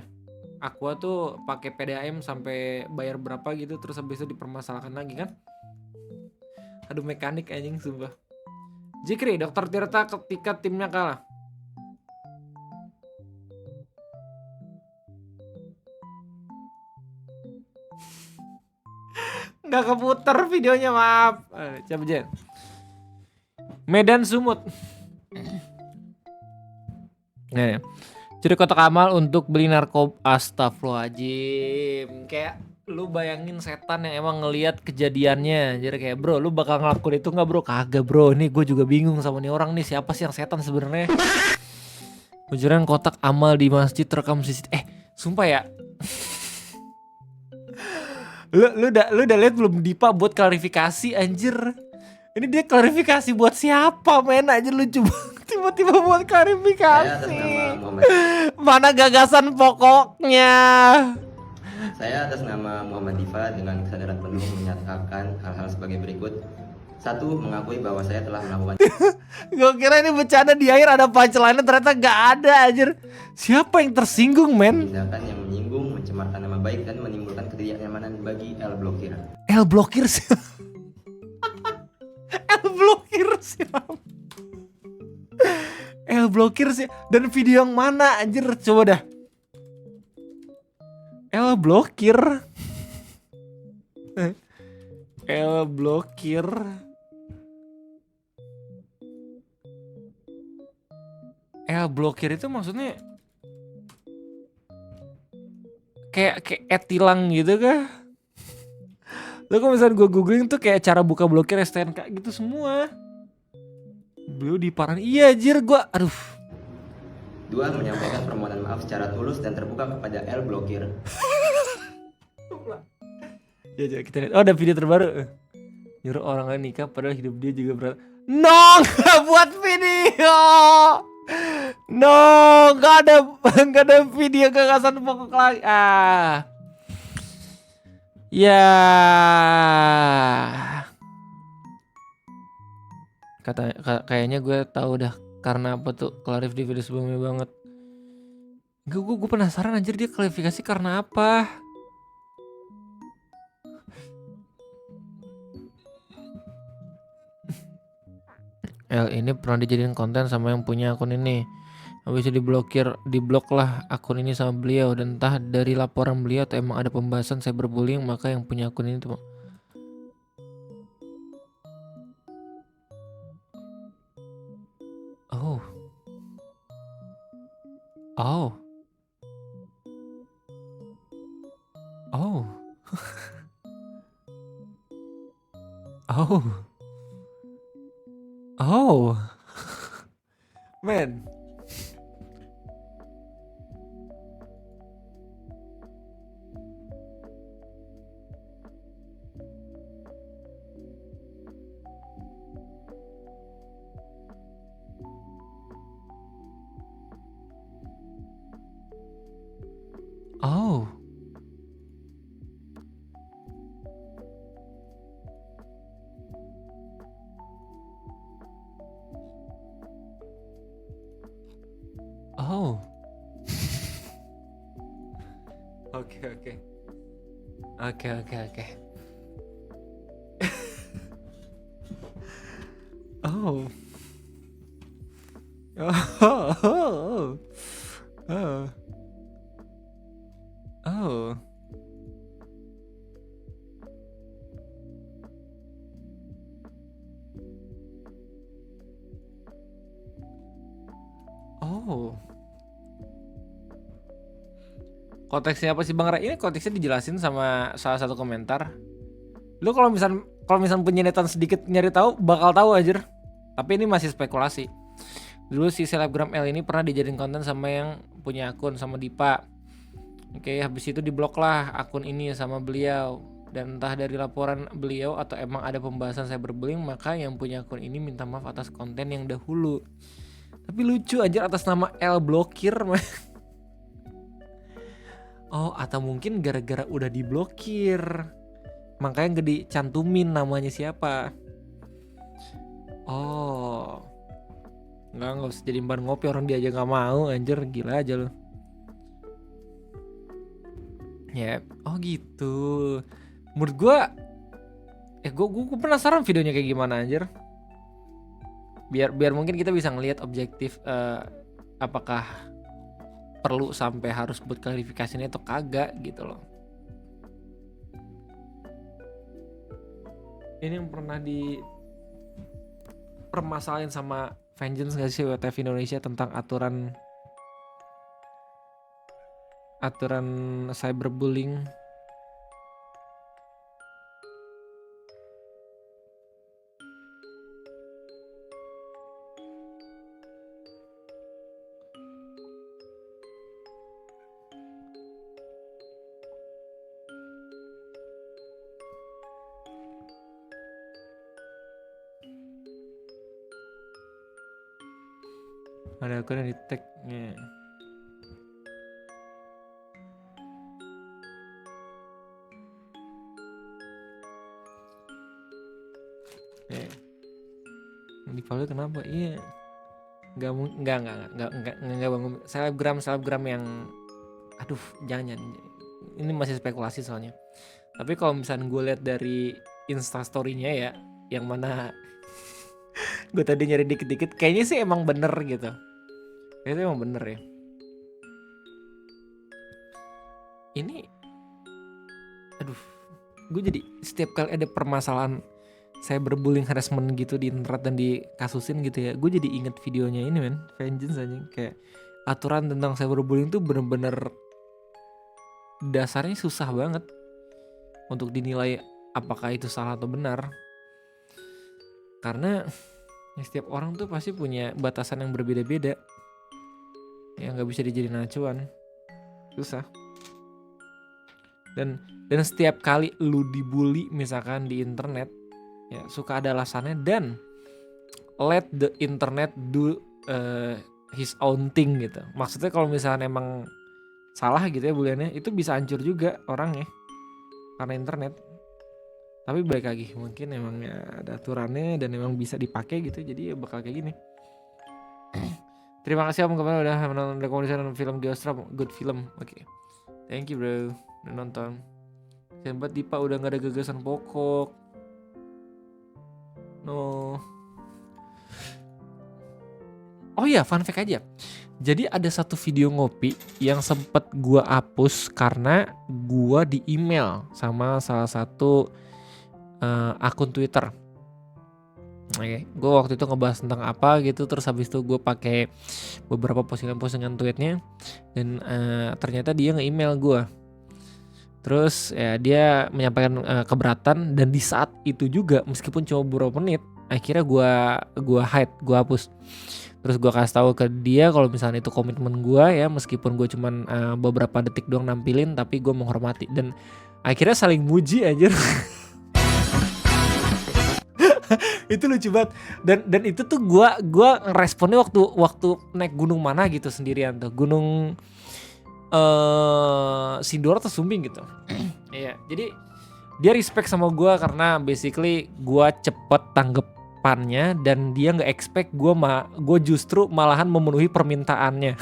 Aqua tuh pakai PDAM sampai bayar berapa gitu, terus habis itu dipermasalahkan lagi kan. Aduh, mekanik anjing sumpah. Jikri, Dokter Tirta ketika timnya kalah. Nggak keputer videonya, maaf. Coba Jen. Medan Sumut. Nah, curi kotak amal untuk beli narkoba. Astagfirullahaladzim. Kayak lu bayangin setan yang emang ngelihat kejadiannya. Jadi kayak, bro, lu bakal ngelakuin itu nggak bro? Kagak bro. Nih gue juga bingung sama nih orang nih, siapa sih yang setan sebenarnya? Pencurian kotak amal di masjid terekam CCTV. Sumpah ya. Lu udah lihat belum Dipa buat klarifikasi anjir? Ini dia klarifikasi buat siapa men, anjir lucu banget tiba-tiba buat klarifikasi. Mana gagasan pokoknya? Saya atas nama Muhammad Diva dengan kesadaran penuh menyatakan hal-hal sebagai berikut. 1. Mengakui bahwa saya telah melakukan. Gue kira ini bercanda, di akhir ada punchline, ternyata gak ada anjir. Siapa yang tersinggung men? Tindakan yang menyinggung, mencemarkan nama baik dan menimbulkan ketidaknyamanan bagi El Blokir. El Blokir siapa? El Blokir siapa? El Blokir sih. Dan video yang mana anjir, coba dah. El Blokir. El Blokir. El Blokir itu maksudnya kayak etilang gitu kah? Lo kalau misalnya gue googling tuh kayak cara buka blokir STNK gitu semua. Beliau diparani. Iya anjir, gue aduh. 2. Menyampaikan permohonan maaf secara tulus dan terbuka kepada El Blokir. Ya kita lihat. Oh, ada video terbaru. Nyuruh orang lain nikah padahal hidup dia juga berat. No, nggak buat video. No, nggak ada video gagasan pokok lagi. Ya. Kayaknya gue tahu dah karena apa tuh Clarif di video sebelumnya banget. Gue penasaran anjir dia klarifikasi karena apa. Ini pernah dijadiin konten sama yang punya akun ini. Habis itu diblok lah akun ini sama beliau, dan entah dari laporan beliau atau emang ada pembahasan cyberbullying, maka yang punya akun ini tuh. Oh. Oh. Oh. Oh. Oh. Man. Oh. Oh. Oke. Oh. Oh. Oh. Oh. Oh. Konteksnya apa sih Bang Ray? Ini konteksnya dijelasin sama salah satu komentar. Lu kalau misal punya niatan sedikit nyari tahu bakal tahu aja. Tapi ini masih spekulasi. Dulu si selebgram L ini pernah dijadiin konten sama yang punya akun sama Dipa. Oke, habis itu diblok lah akun ini sama beliau. Dan entah dari laporan beliau atau emang ada pembahasan cyberbullying, maka yang punya akun ini minta maaf atas konten yang dahulu. Tapi lucu aja atas nama L blokir. Oh, atau mungkin gara-gara udah diblokir, makanya gak dicantumin namanya siapa. Oh, nggak usah jadi bahan ngopi, orang dia aja nggak mau, anjir, gila aja lo. Ya, oh gitu. Menurut gue penasaran videonya kayak gimana anjir. Biar mungkin kita bisa ngelihat objektif apakah perlu sampai harus buat klarifikasinya atau kagak gitu loh. Ini yang pernah permasalahin sama Vengeance gak sih WTF Indonesia tentang aturan cyberbullying? Ada akun yang di tag-nya. Di follow kenapa? Iya. Enggak bangun selebgram yang aduh, jangan. Ini masih spekulasi soalnya. Tapi kalau misalnya gue lihat dari Instastory-nya ya, yang mana gue tadi nyari dikit-dikit, kayaknya sih emang bener gitu. Kayaknya emang bener ya. Ini, aduh, gue jadi setiap kali ada permasalahan cyberbullying harassment gitu di internet dan dikasusin gitu ya, gue jadi inget videonya ini men, Vengeance aja. Kayak aturan tentang cyberbullying tuh bener-bener dasarnya susah banget untuk dinilai apakah itu salah atau benar. Karena ya, setiap orang tuh pasti punya batasan yang berbeda-beda, yang nggak bisa dijadiin acuan, susah. Dan setiap kali lu dibully misalkan di internet, ya suka ada alasannya, dan let the internet do his own thing gitu. Maksudnya kalau misalnya emang salah gitu ya buliannya, itu bisa hancur juga orangnya karena internet. Tapi balik lagi, mungkin emang ya ada aturannya dan emang bisa dipakai gitu, jadi ya bakal kayak gini. Terima kasih Om kemarin udah menonton rekomendasi film Geostrom, good film. Oke. Thank you bro, udah nonton. Hebat Dipa udah gak ada gagasan pokok. No. Oh iya, fun fact aja. Jadi ada satu video ngopi yang sempet gua hapus karena gua di email sama salah satu akun Twitter. Oke, gue waktu itu ngebahas tentang apa gitu, terus habis itu gue pakai beberapa postingan tweetnya dan ternyata dia nge-email gue. Terus ya dia menyampaikan keberatan dan di saat itu juga meskipun cuma beberapa menit, akhirnya gue hide, gue hapus. Terus gue kasih tahu ke dia kalau misalnya itu komitmen gue ya, meskipun gue cuman beberapa detik doang nampilin, tapi gue menghormati dan akhirnya saling muji aja. Itu lucu banget dan itu tuh gua ngeresponnya waktu naik gunung mana gitu sendirian tuh, gunung Sindoro atau Sumbing gitu. Iya, jadi dia respect sama gua karena basically gua cepet tanggapannya dan dia nggak expect gua justru malahan memenuhi permintaannya.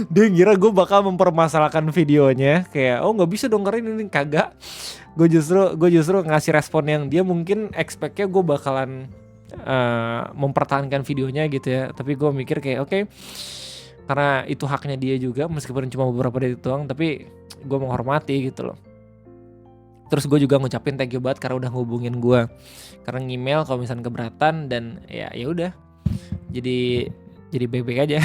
Dia ngira gue bakal mempermasalahkan videonya, kayak oh nggak bisa dong karena ini kagak. Gue justru ngasih respon yang dia mungkin expect-nya gue bakalan mempertahankan videonya gitu ya. Tapi gue mikir kayak oke, karena itu haknya dia juga meskipun cuma beberapa detik doang, tapi gue menghormati gitu loh. Terus gue juga ngucapin thank you banget karena udah ngehubungin gue, karena ngemail kalau misalnya keberatan dan ya udah jadi baik-baik aja.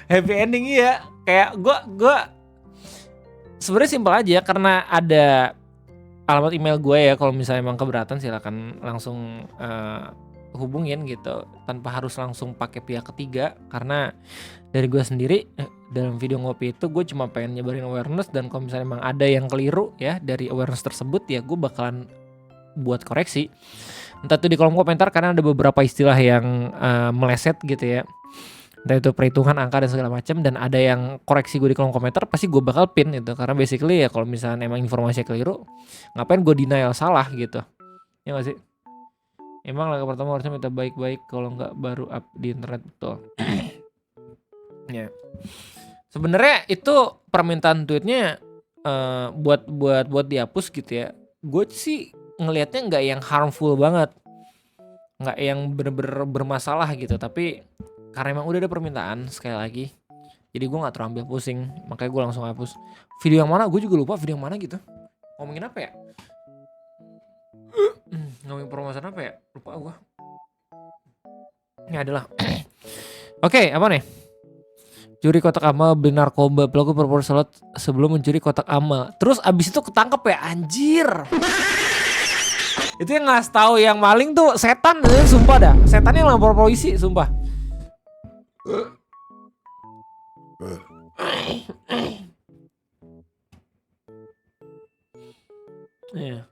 Happy ending ya. Kayak gue sebenarnya simpel aja karena ada alamat email gue ya. Kalau misalnya emang keberatan silakan langsung hubungin gitu tanpa harus langsung pakai pihak ketiga. Karena dari gue sendiri dalam video ngopi itu gue cuma pengen nyebarin awareness, dan kalau misalnya emang ada yang keliru ya dari awareness tersebut ya gue bakalan buat koreksi. Entah itu di kolom komentar karena ada beberapa istilah yang meleset gitu ya. Entah itu perhitungan angka dan segala macam, dan ada yang koreksi gue di kolom komentar, pasti gue bakal pin gitu. Karena basically ya kalau misalnya emang informasinya keliru, ngapain gue denial salah gitu. Ya gak sih? Emang laga pertama harusnya minta baik-baik, kalau nggak baru up di internet, betul. Ya. Sebenarnya itu permintaan tweetnya buat dihapus gitu ya. Gue sih ngelihatnya nggak yang harmful banget, nggak yang bener-bener bermasalah gitu, tapi karena emang udah ada permintaan sekali lagi, jadi gue nggak terlalu ambil pusing, makanya gue langsung hapus. Video yang mana? Gue juga lupa video yang mana gitu. Ngomongin apa ya? Ngomongin permasalahan apa ya? Lupa gue. Ini adalah. Oke, apa nih? Curi kotak amal, beli narkoba, pelaku perpuluhan salat sebelum mencuri kotak amal. Terus abis itu ketangkep ya, anjir. Itu yang ngasih tahu yang maling tuh setan, sumpah dah. Setannya yang lapor polisi, sumpah. Yeah.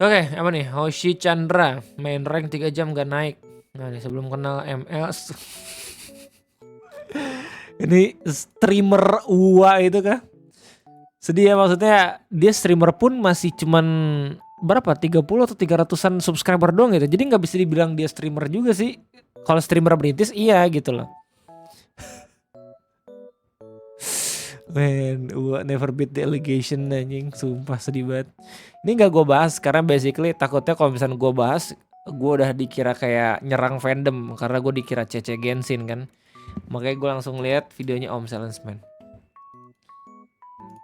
Oke, apa nih? Hoshi Chandra main rank 3 jam gak naik. Nah, nih sebelum kenal ML. Ini streamer UA itu kah? Sedih ya, maksudnya dia streamer pun masih cuman berapa? 30 atau 300-an subscriber doang gitu. Jadi gak bisa dibilang dia streamer juga sih. Kalau streamer berintis iya gitu loh. Man, never beat the allegation anjing. Sumpah sedih banget. Ini gak gue bahas karena basically takutnya kalau misalnya gue bahas, gue udah dikira kayak nyerang fandom. Karena gue dikira cece Genshin kan. Makanya gue langsung lihat videonya Om Silence Man.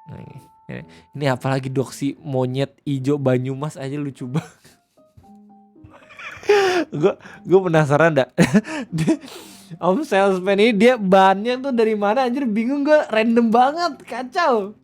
Nah, ini apalagi doksi monyet ijo Banyumas aja lucu banget. Gue penasaran dah. Om Salesman ini dia bahannya tuh dari mana anjir, bingung gue, random banget, kacau.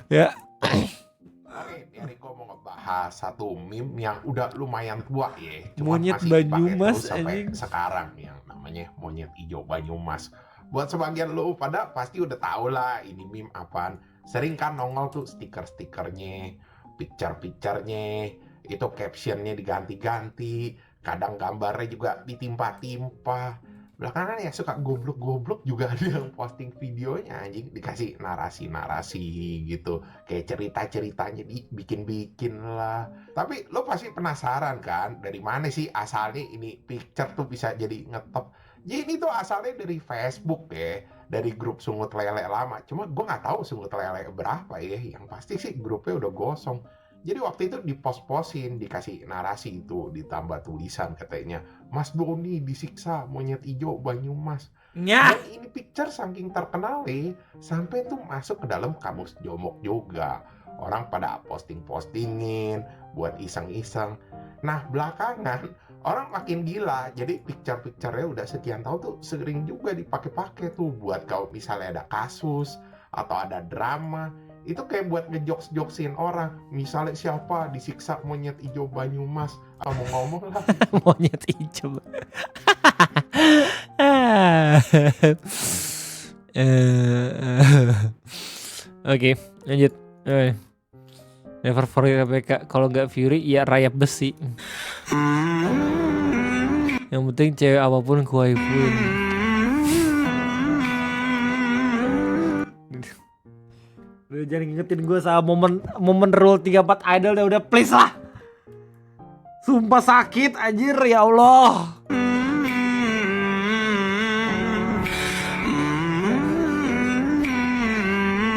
Ya. Oke, ini gue mau ngebahas satu meme yang udah lumayan tua ya. Monyet Banyumas sampai sekarang yang namanya monyet ijo Banyumas. Buat sebagian lo pada pasti udah tau lah ini meme apaan. Sering kan nongol tuh stiker-stikernya picture-picturenya, itu captionnya diganti-ganti, kadang gambarnya juga ditimpa-timpa. Belakangan ya suka goblok-goblok juga ada yang posting videonya anjing, dikasih narasi-narasi gitu, kayak cerita-ceritanya dibikin-bikin lah. Tapi lo pasti penasaran kan, dari mana sih asalnya ini picture tuh bisa jadi ngetop. Jadi ini tuh asalnya dari Facebook ya, dari grup Sungut Lele lama. Cuma gue nggak tahu Sungut Lele berapa ya, yang pasti sih grupnya udah gosong. Jadi waktu itu dipost-postin, dikasih narasi itu, ditambah tulisan katanya, Mas Doni disiksa monyet ijo Banyumas. Dan ini picture saking terkenal sampai tuh masuk ke dalam kamus Jomok juga. Orang pada posting-postingin, buat iseng-iseng. Nah belakangan orang makin gila, jadi picture-picturenya udah sekian tahun tuh sering juga dipakai-pakai tuh buat kalau misalnya ada kasus atau ada drama. Itu kayak buat ngejokes-joksin orang. Misalnya siapa disiksa monyet ijo Banyumas. Mau ngomong lah. Monyet ijo. Oke, lanjut. Never forget KPK. Kalau nggak Fury, ya rayap besi. Yang penting cewek apapun kuaifuin. Lu jangan ngingetin gue sama momen rule 34 idol udah please lah. Sumpah sakit anjir ya Allah.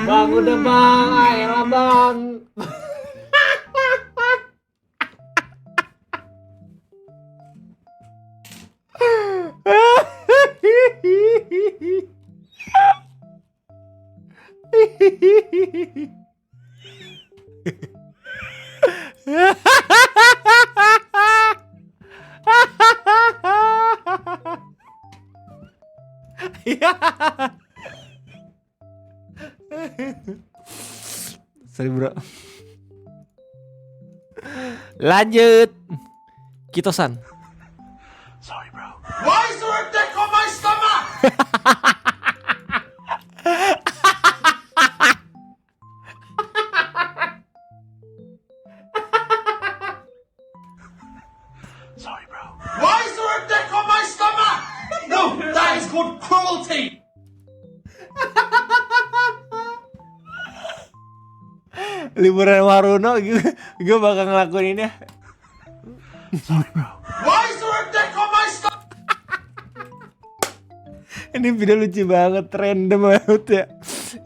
Bang udah bang, ayolah bang. Sorry bro. Lanjut. Kitosan. Sorry bro. Why is there a dick on my stomach? Sorry bro. Why is there a dick on my stomach? No, that is called cruelty. Liburan Waruno gue bakal ngelakuin ini ya. Sorry bro. Why is there a dick on my stomach? Ini video lucu banget, random banget ya.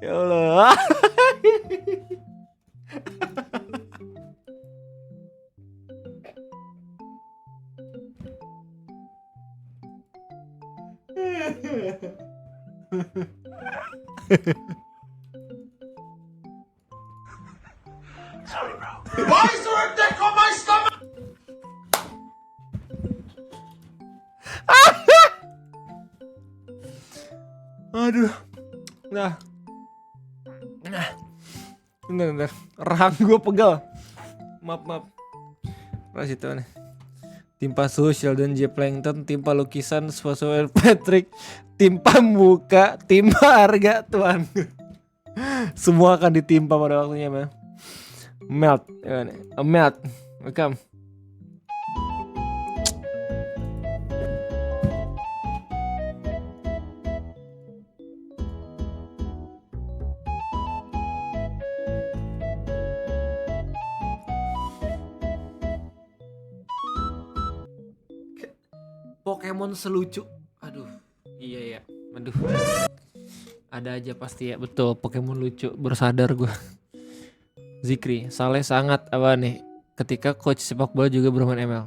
Ya Allah. Sorry bro. Why is there a dick on my stomach? Aduh. Nah. Bentar. Rahang gue pegal. Maaf. Ras itu nih. Timpa suhu Sheldon J. Plankton, timpa lukisan Swasuel Patrick, timpa muka, timpa harga Tuhan. Semua akan ditimpa pada waktunya, man. Melt, melt. Welcome. Pokemon selucu. Aduh. Iya ya. Aduh. Ada aja pasti ya. Betul, Pokemon lucu. Bersadar gue. Zikri, Saleh sangat apa nih? Ketika coach sepak bola juga bermain ML.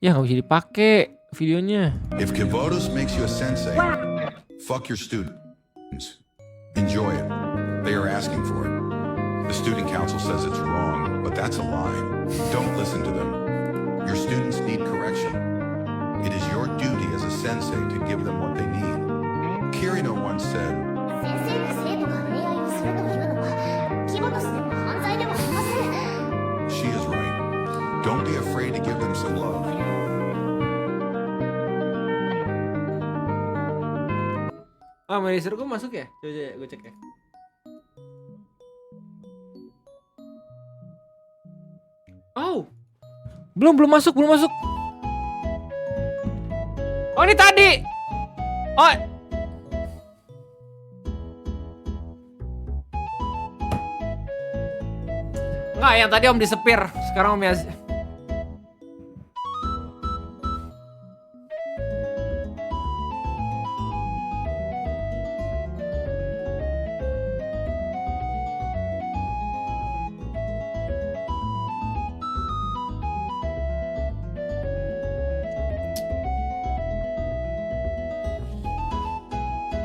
Ya nggak bisa dipakai videonya. If Kivodos makes you a sensei, fuck your students. Enjoy it. They are asking for it. The student council says it's wrong, but that's a lie. Don't listen to them. Your students need correction. It is your duty as a sensei to give them what they need. Kirino once said, she is right. Don't be afraid to give them some love. Manajer gue masuk ya? Coba gue cek ya. Belum masuk. Oh ini tadi. Oh. Enggak, yang tadi Om disepir. Sekarang Om ya.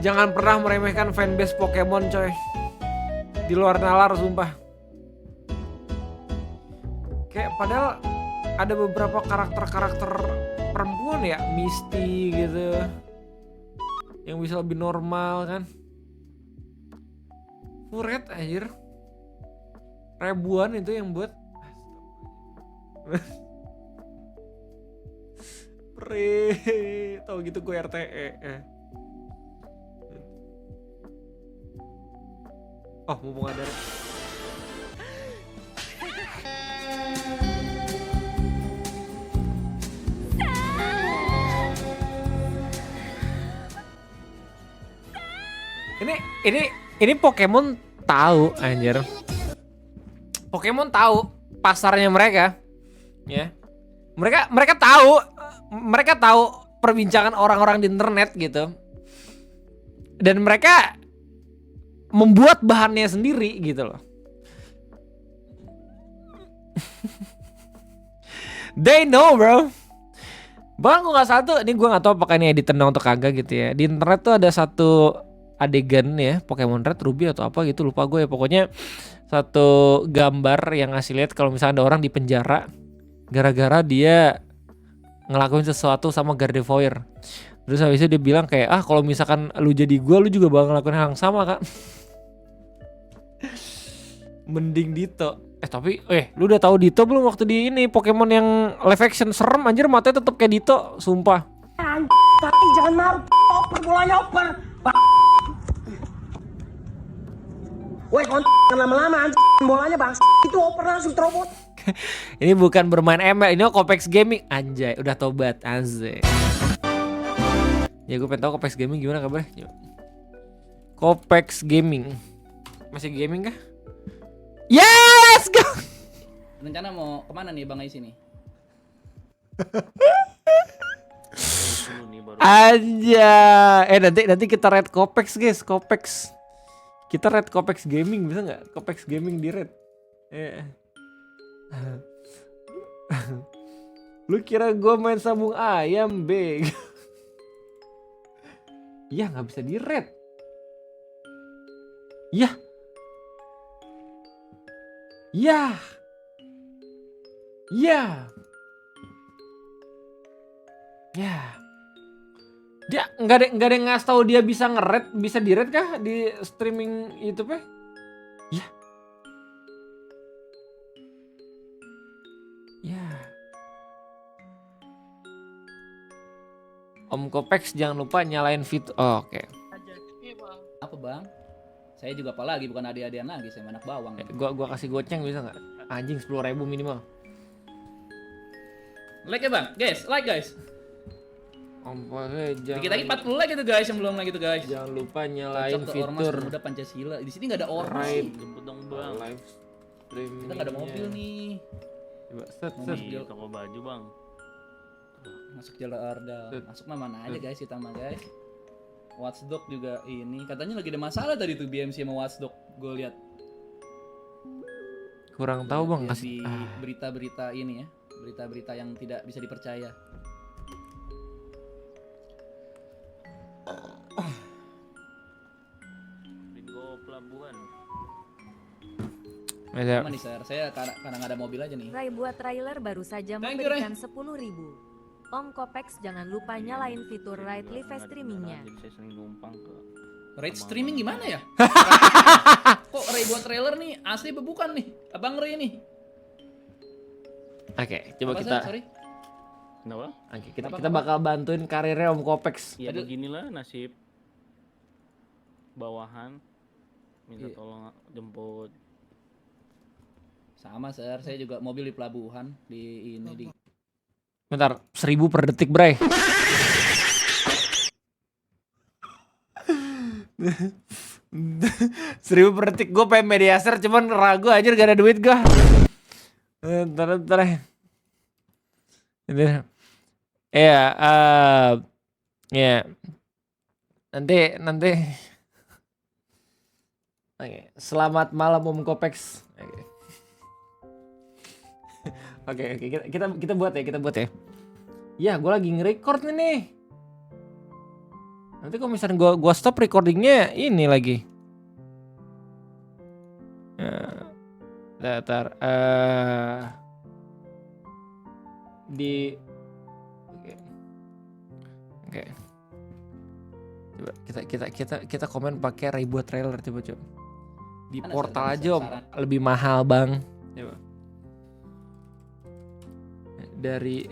Jangan pernah meremehkan fanbase Pokemon coy. Di luar nalar sumpah. Kayak padahal ada beberapa karakter perempuan ya, Misty gitu, yang bisa lebih normal kan. Furet anjir. Ribuan itu yang buat. Tau gitu gue RTE. Oh, mumpung ada. Ini Pokemon tahu anjir. Pokemon tahu pasarnya mereka. Ya. Mereka tahu perbincangan orang-orang di internet gitu. Dan mereka membuat bahannya sendiri gitu loh. They know bro. Bahkan gue gak salah tuh, ini gue gak tahu apakah ini editan atau kagak gitu ya. Di internet tuh ada satu adegan ya, Pokemon Red, Ruby atau apa gitu, lupa gue ya. Pokoknya satu gambar yang ngasih lihat kalau misalnya ada orang di penjara gara-gara dia ngelakuin sesuatu sama Gardevoir. Terus habis itu dia bilang kayak, kalau misalkan lu jadi gue, lu juga bakal ngelakuin hal yang sama kak. Mending Ditto. Tapi lu udah tahu Ditto belum waktu di ini Pokemon yang live action? Serem anjir, matanya tetap kayak Ditto, sumpah. Tapi jangan marah, oper bolanya oper. Woi, jangan lama-lama anjing, bolanya bang. Itu oper langsung terobos. Ini bukan bermain ML, ini Kopex Gaming. Anjay, udah tobat anjay. Ya gue pengen tahu Kopex Gaming gimana kabarnya. Kopex Gaming masih gaming kah? Yes, go. Rencana mau kemana nih Bang Ais ini? Anjay. Nanti kita raid Kopex guys, Kopex. Kita raid Kopex Gaming, bisa nggak? Kopex Gaming di raid. Lu kira gue main sabung ayam, beg? Iya nggak bisa di raid. Ya. Dia nggak ada yang ngasih tahu dia bisa nge-raid, bisa di-raid kah di streaming YouTube ya? Ya. Om Kopex jangan lupa nyalain fitur. Oke. Apa bang? Saya juga apalagi bukan adik-adian lagi, saya anak bawang. Gua kasih goceng bisa nggak? Anjing 10.000 minimal. Like ya bang, guys, like guys. Dikit lagi 40 like itu guys, yang belum like itu guys. Jangan lupa nyalain fitur Ormas Pancasila. Di sini nggak ada ormas sih. Jemput dong bang. Live stream. Kita nggak ada mobil nih. Coba set. Toko baju bang. Masuk jalur Arda. Masuk mana aja guys kita mah guys. Watchdog juga ini katanya lagi ada masalah tadi tuh BMC sama Watchdog. Gue lihat. Kurang tahu bang, kasih berita-berita ini ya, berita-berita yang tidak bisa dipercaya. Bingo pelabuhan. Mana nih saya karena nggak ada mobil aja nih. Ray buat trailer baru saja memberikan 10.000. Om Kopex jangan lupa nyalain fitur Ride Live streamingnya. Saya sering numpang ke Ride streaming gimana ya? Kok Ray buat trailer nih asli apa bukan nih? Abang Ray nih. Oke, coba apa kita. Sorry. Kenapa? Oke, kita bakal bantuin karirnya Om Kopex. Ya beginilah nasib bawahan. Minta tolong jemput. Sama saya juga mobil di pelabuhan di ini di Bentar, 1000 per detik, bray. Seribu per detik. Gue pengen Mediaser cuman ragu aja gak ada duit gue. Bentar. Iya, ya. Nanti. Oke, selamat malam Om Kopex. Oke, kita buat ya. Ya, gue lagi nge-record nih. Nanti kalau misalnya gua stop recordingnya ini lagi. Datar di Oke. Coba kita komen pakai ribuan trailer coba. Di portal aja Om, lebih mahal, Bang. Coba. Dari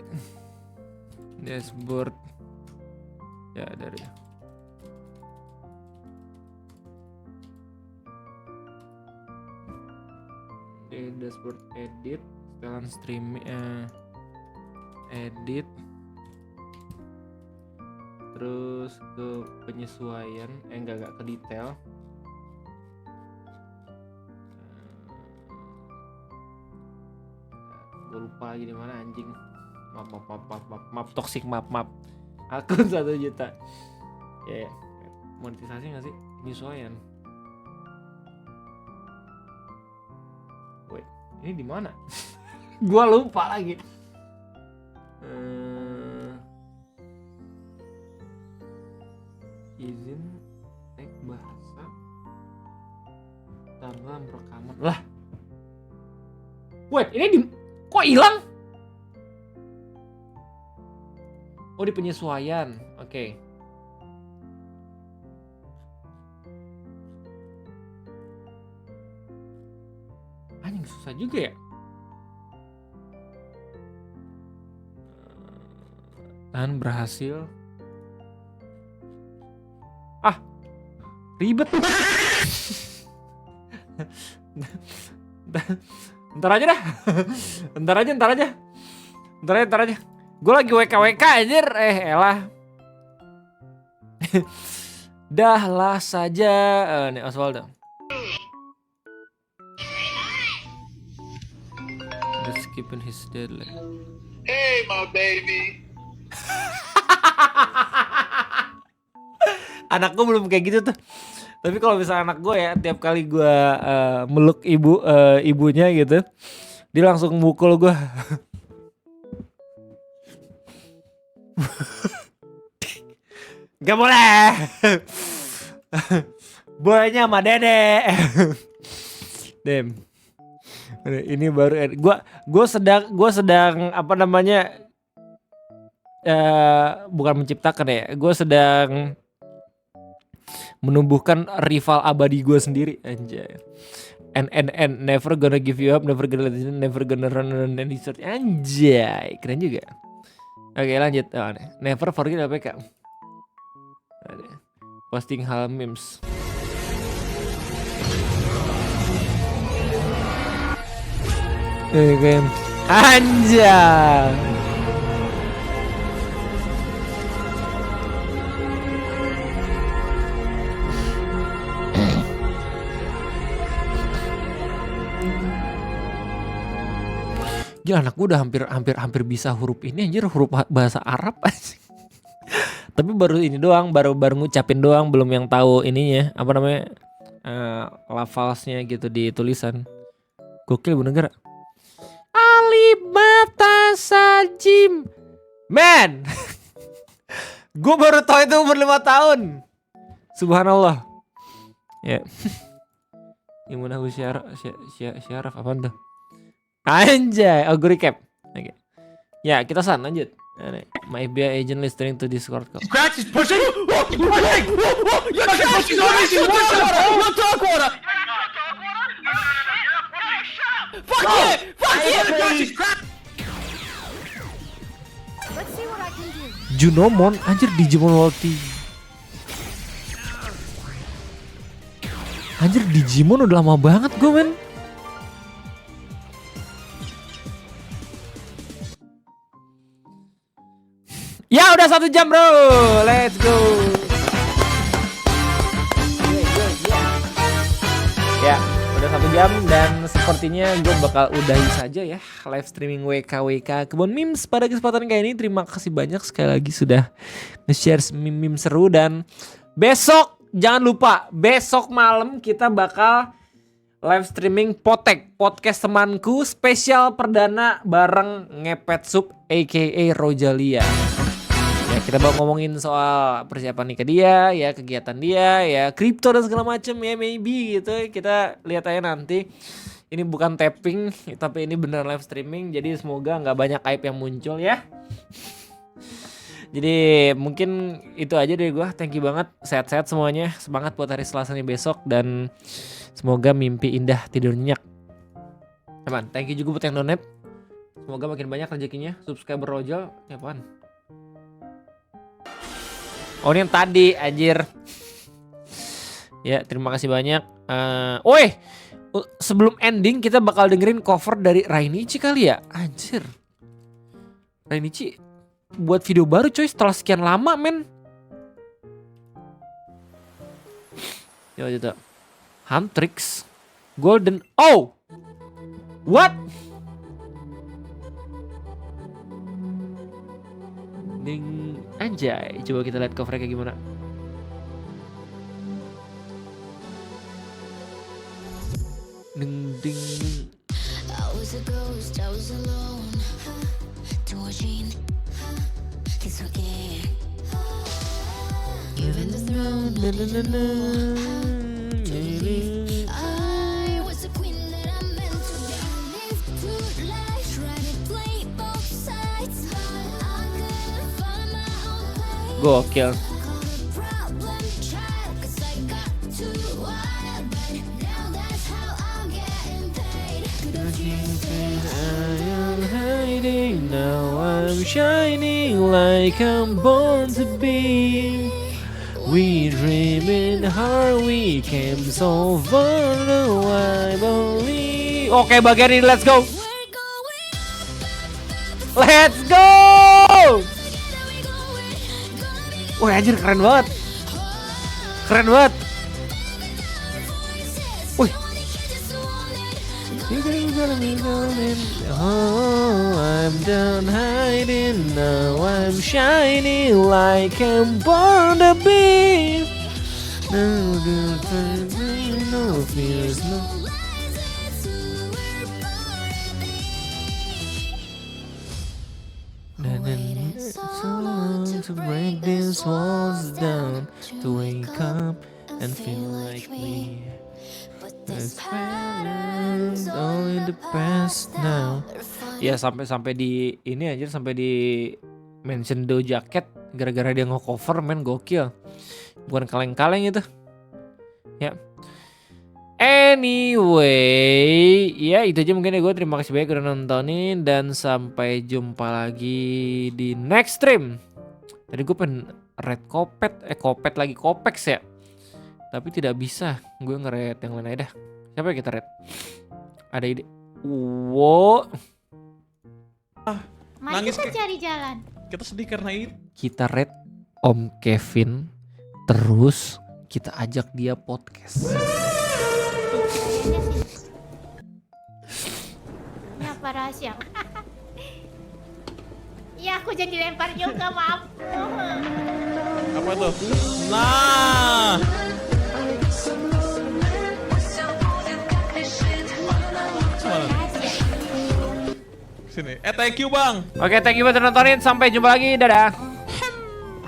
dashboard ya dari dashboard edit setelan streaming edit terus ke penyesuaian enggak ke detail gue lupa lagi di mana anjing. Maaf toxic maaf akun 1 juta ya monetisasi nggak sih penyesuaian. Wait, ini di mana? Gua lupa lagi. Izin tag bahasa dalam rekaman lah. Wait, ini kok hilang? Oh, di penyesuaian. Oke. Anjing susah juga ya. Dan berhasil. Ribet. Ntar aja. Gue lagi WKWK anjir. Elah. Dahlah saja. Nih Osvaldo. Just keeping his deadline. Hey, my baby. Anak gue belum kayak gitu tuh. Tapi kalau misalnya anak gue ya, tiap kali gue meluk ibunya gitu, dia langsung mukul gue. Gak boleh. Bolehnya sama dede. Dem. Ini baru gue sedang apa namanya? Bukan menciptakan ya. Gue sedang menumbuhkan rival abadi gue sendiri anjay. And never gonna give you up, never gonna run any sort. Anjay, keren juga. Oke, lanjut. Never forget APK. Posting hal memes. Anjay. Gila, anak gue udah hampir bisa huruf ini anjir, huruf bahasa Arab anjir. Tapi baru ini doang, baru ngucapin doang, belum yang tahu ininya, apa namanya? Lafalsnya gitu di tulisan. Gokil bener. Alibata Sajim. Man. Gue baru tahu itu umur 5 tahun. Subhanallah. Ya. Gimana gue syaraf apaan tuh? Anjay, gue recap. Oke. Ya, kita lanjut. My FBI agent listening to Discord call. Scratch is pushing. You're pushing amazing. What talk order? Fuck it. Let's see what I can do. Junomon, anjir Digimon Ulti. Anjir Digimon udah lama banget gue men. Udah 1 jam bro, let's go. Ya, udah 1 jam dan sepertinya gue bakal udahi saja ya live streaming WKWK Kebon Memes pada kesempatan kali ini. Terima kasih banyak sekali lagi sudah nge-share meme-meme seru, dan besok jangan lupa, besok malam kita bakal live streaming Potek, podcast temanku, spesial perdana bareng Ngepet Sup aka Rojalia. Ya, kita bakal ngomongin soal persiapan nikah dia, ya kegiatan dia, ya kripto dan segala macem ya, maybe gitu. Kita lihat aja nanti. Ini bukan tapping, tapi ini benar live streaming. Jadi semoga nggak banyak aib yang muncul ya. Jadi mungkin itu aja dari gue. Thank you banget, sehat-sehat semuanya. Semangat buat hari Selasanya besok dan semoga mimpi indah, tidur nyenyak. Teman, thank you juga buat yang donate. Semoga makin banyak rezekinya. Subscriber Rojal, ya apaan? Oh ini yang tadi, anjir. Ya, terima kasih banyak. Sebelum ending kita bakal dengerin cover dari Rainichi kali ya. Anjir. Rainichi buat video baru coy setelah sekian lama men. Coba coba. Huntrix Golden. Oh. What? Ding. Anjay, coba kita lihat covernya kayak gimana. Ding ding ding. Gokil. Now I'm shining like I'm born to be. We dream in heart, we came so far, now I believe. Oke, bagian ini let's go. Let's go. Wah anjir keren banget. Keren banget. Wih. Oh, I'm done hiding, now I'm shining like I'm born to be. No fears, no. To break these walls down, to wake up and feel like me. It's all in the past now. Ya sampai di ini aja, sampai di mention Do Jacket gara-gara dia nge-cover, men, gokil. Bukan kaleng-kaleng itu. Ya. Anyway, ya itu aja mungkin ya gue. Terima kasih banyak udah nontonin dan sampai jumpa lagi di next stream. Tadi gue pengen red kopet lagi kopex ya. Tapi tidak bisa, gue nge-red yang lain aja dah. Siapa yang kita red? Ada ide? Wow. Mari kita cari jalan. Kita sedih karena itu. Kita red Om Kevin, terus kita ajak dia podcast. Ini apa rahasia? Ya aku jadi lempar juga, maaf. Apa tuh? Nah. Sini. Thank you bang. Oke, thank you buat nontonin. Sampai jumpa lagi. Dadah.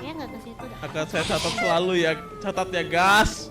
Ya nggak ke situ dah. Akan saya catat selalu ya. Catat ya gas.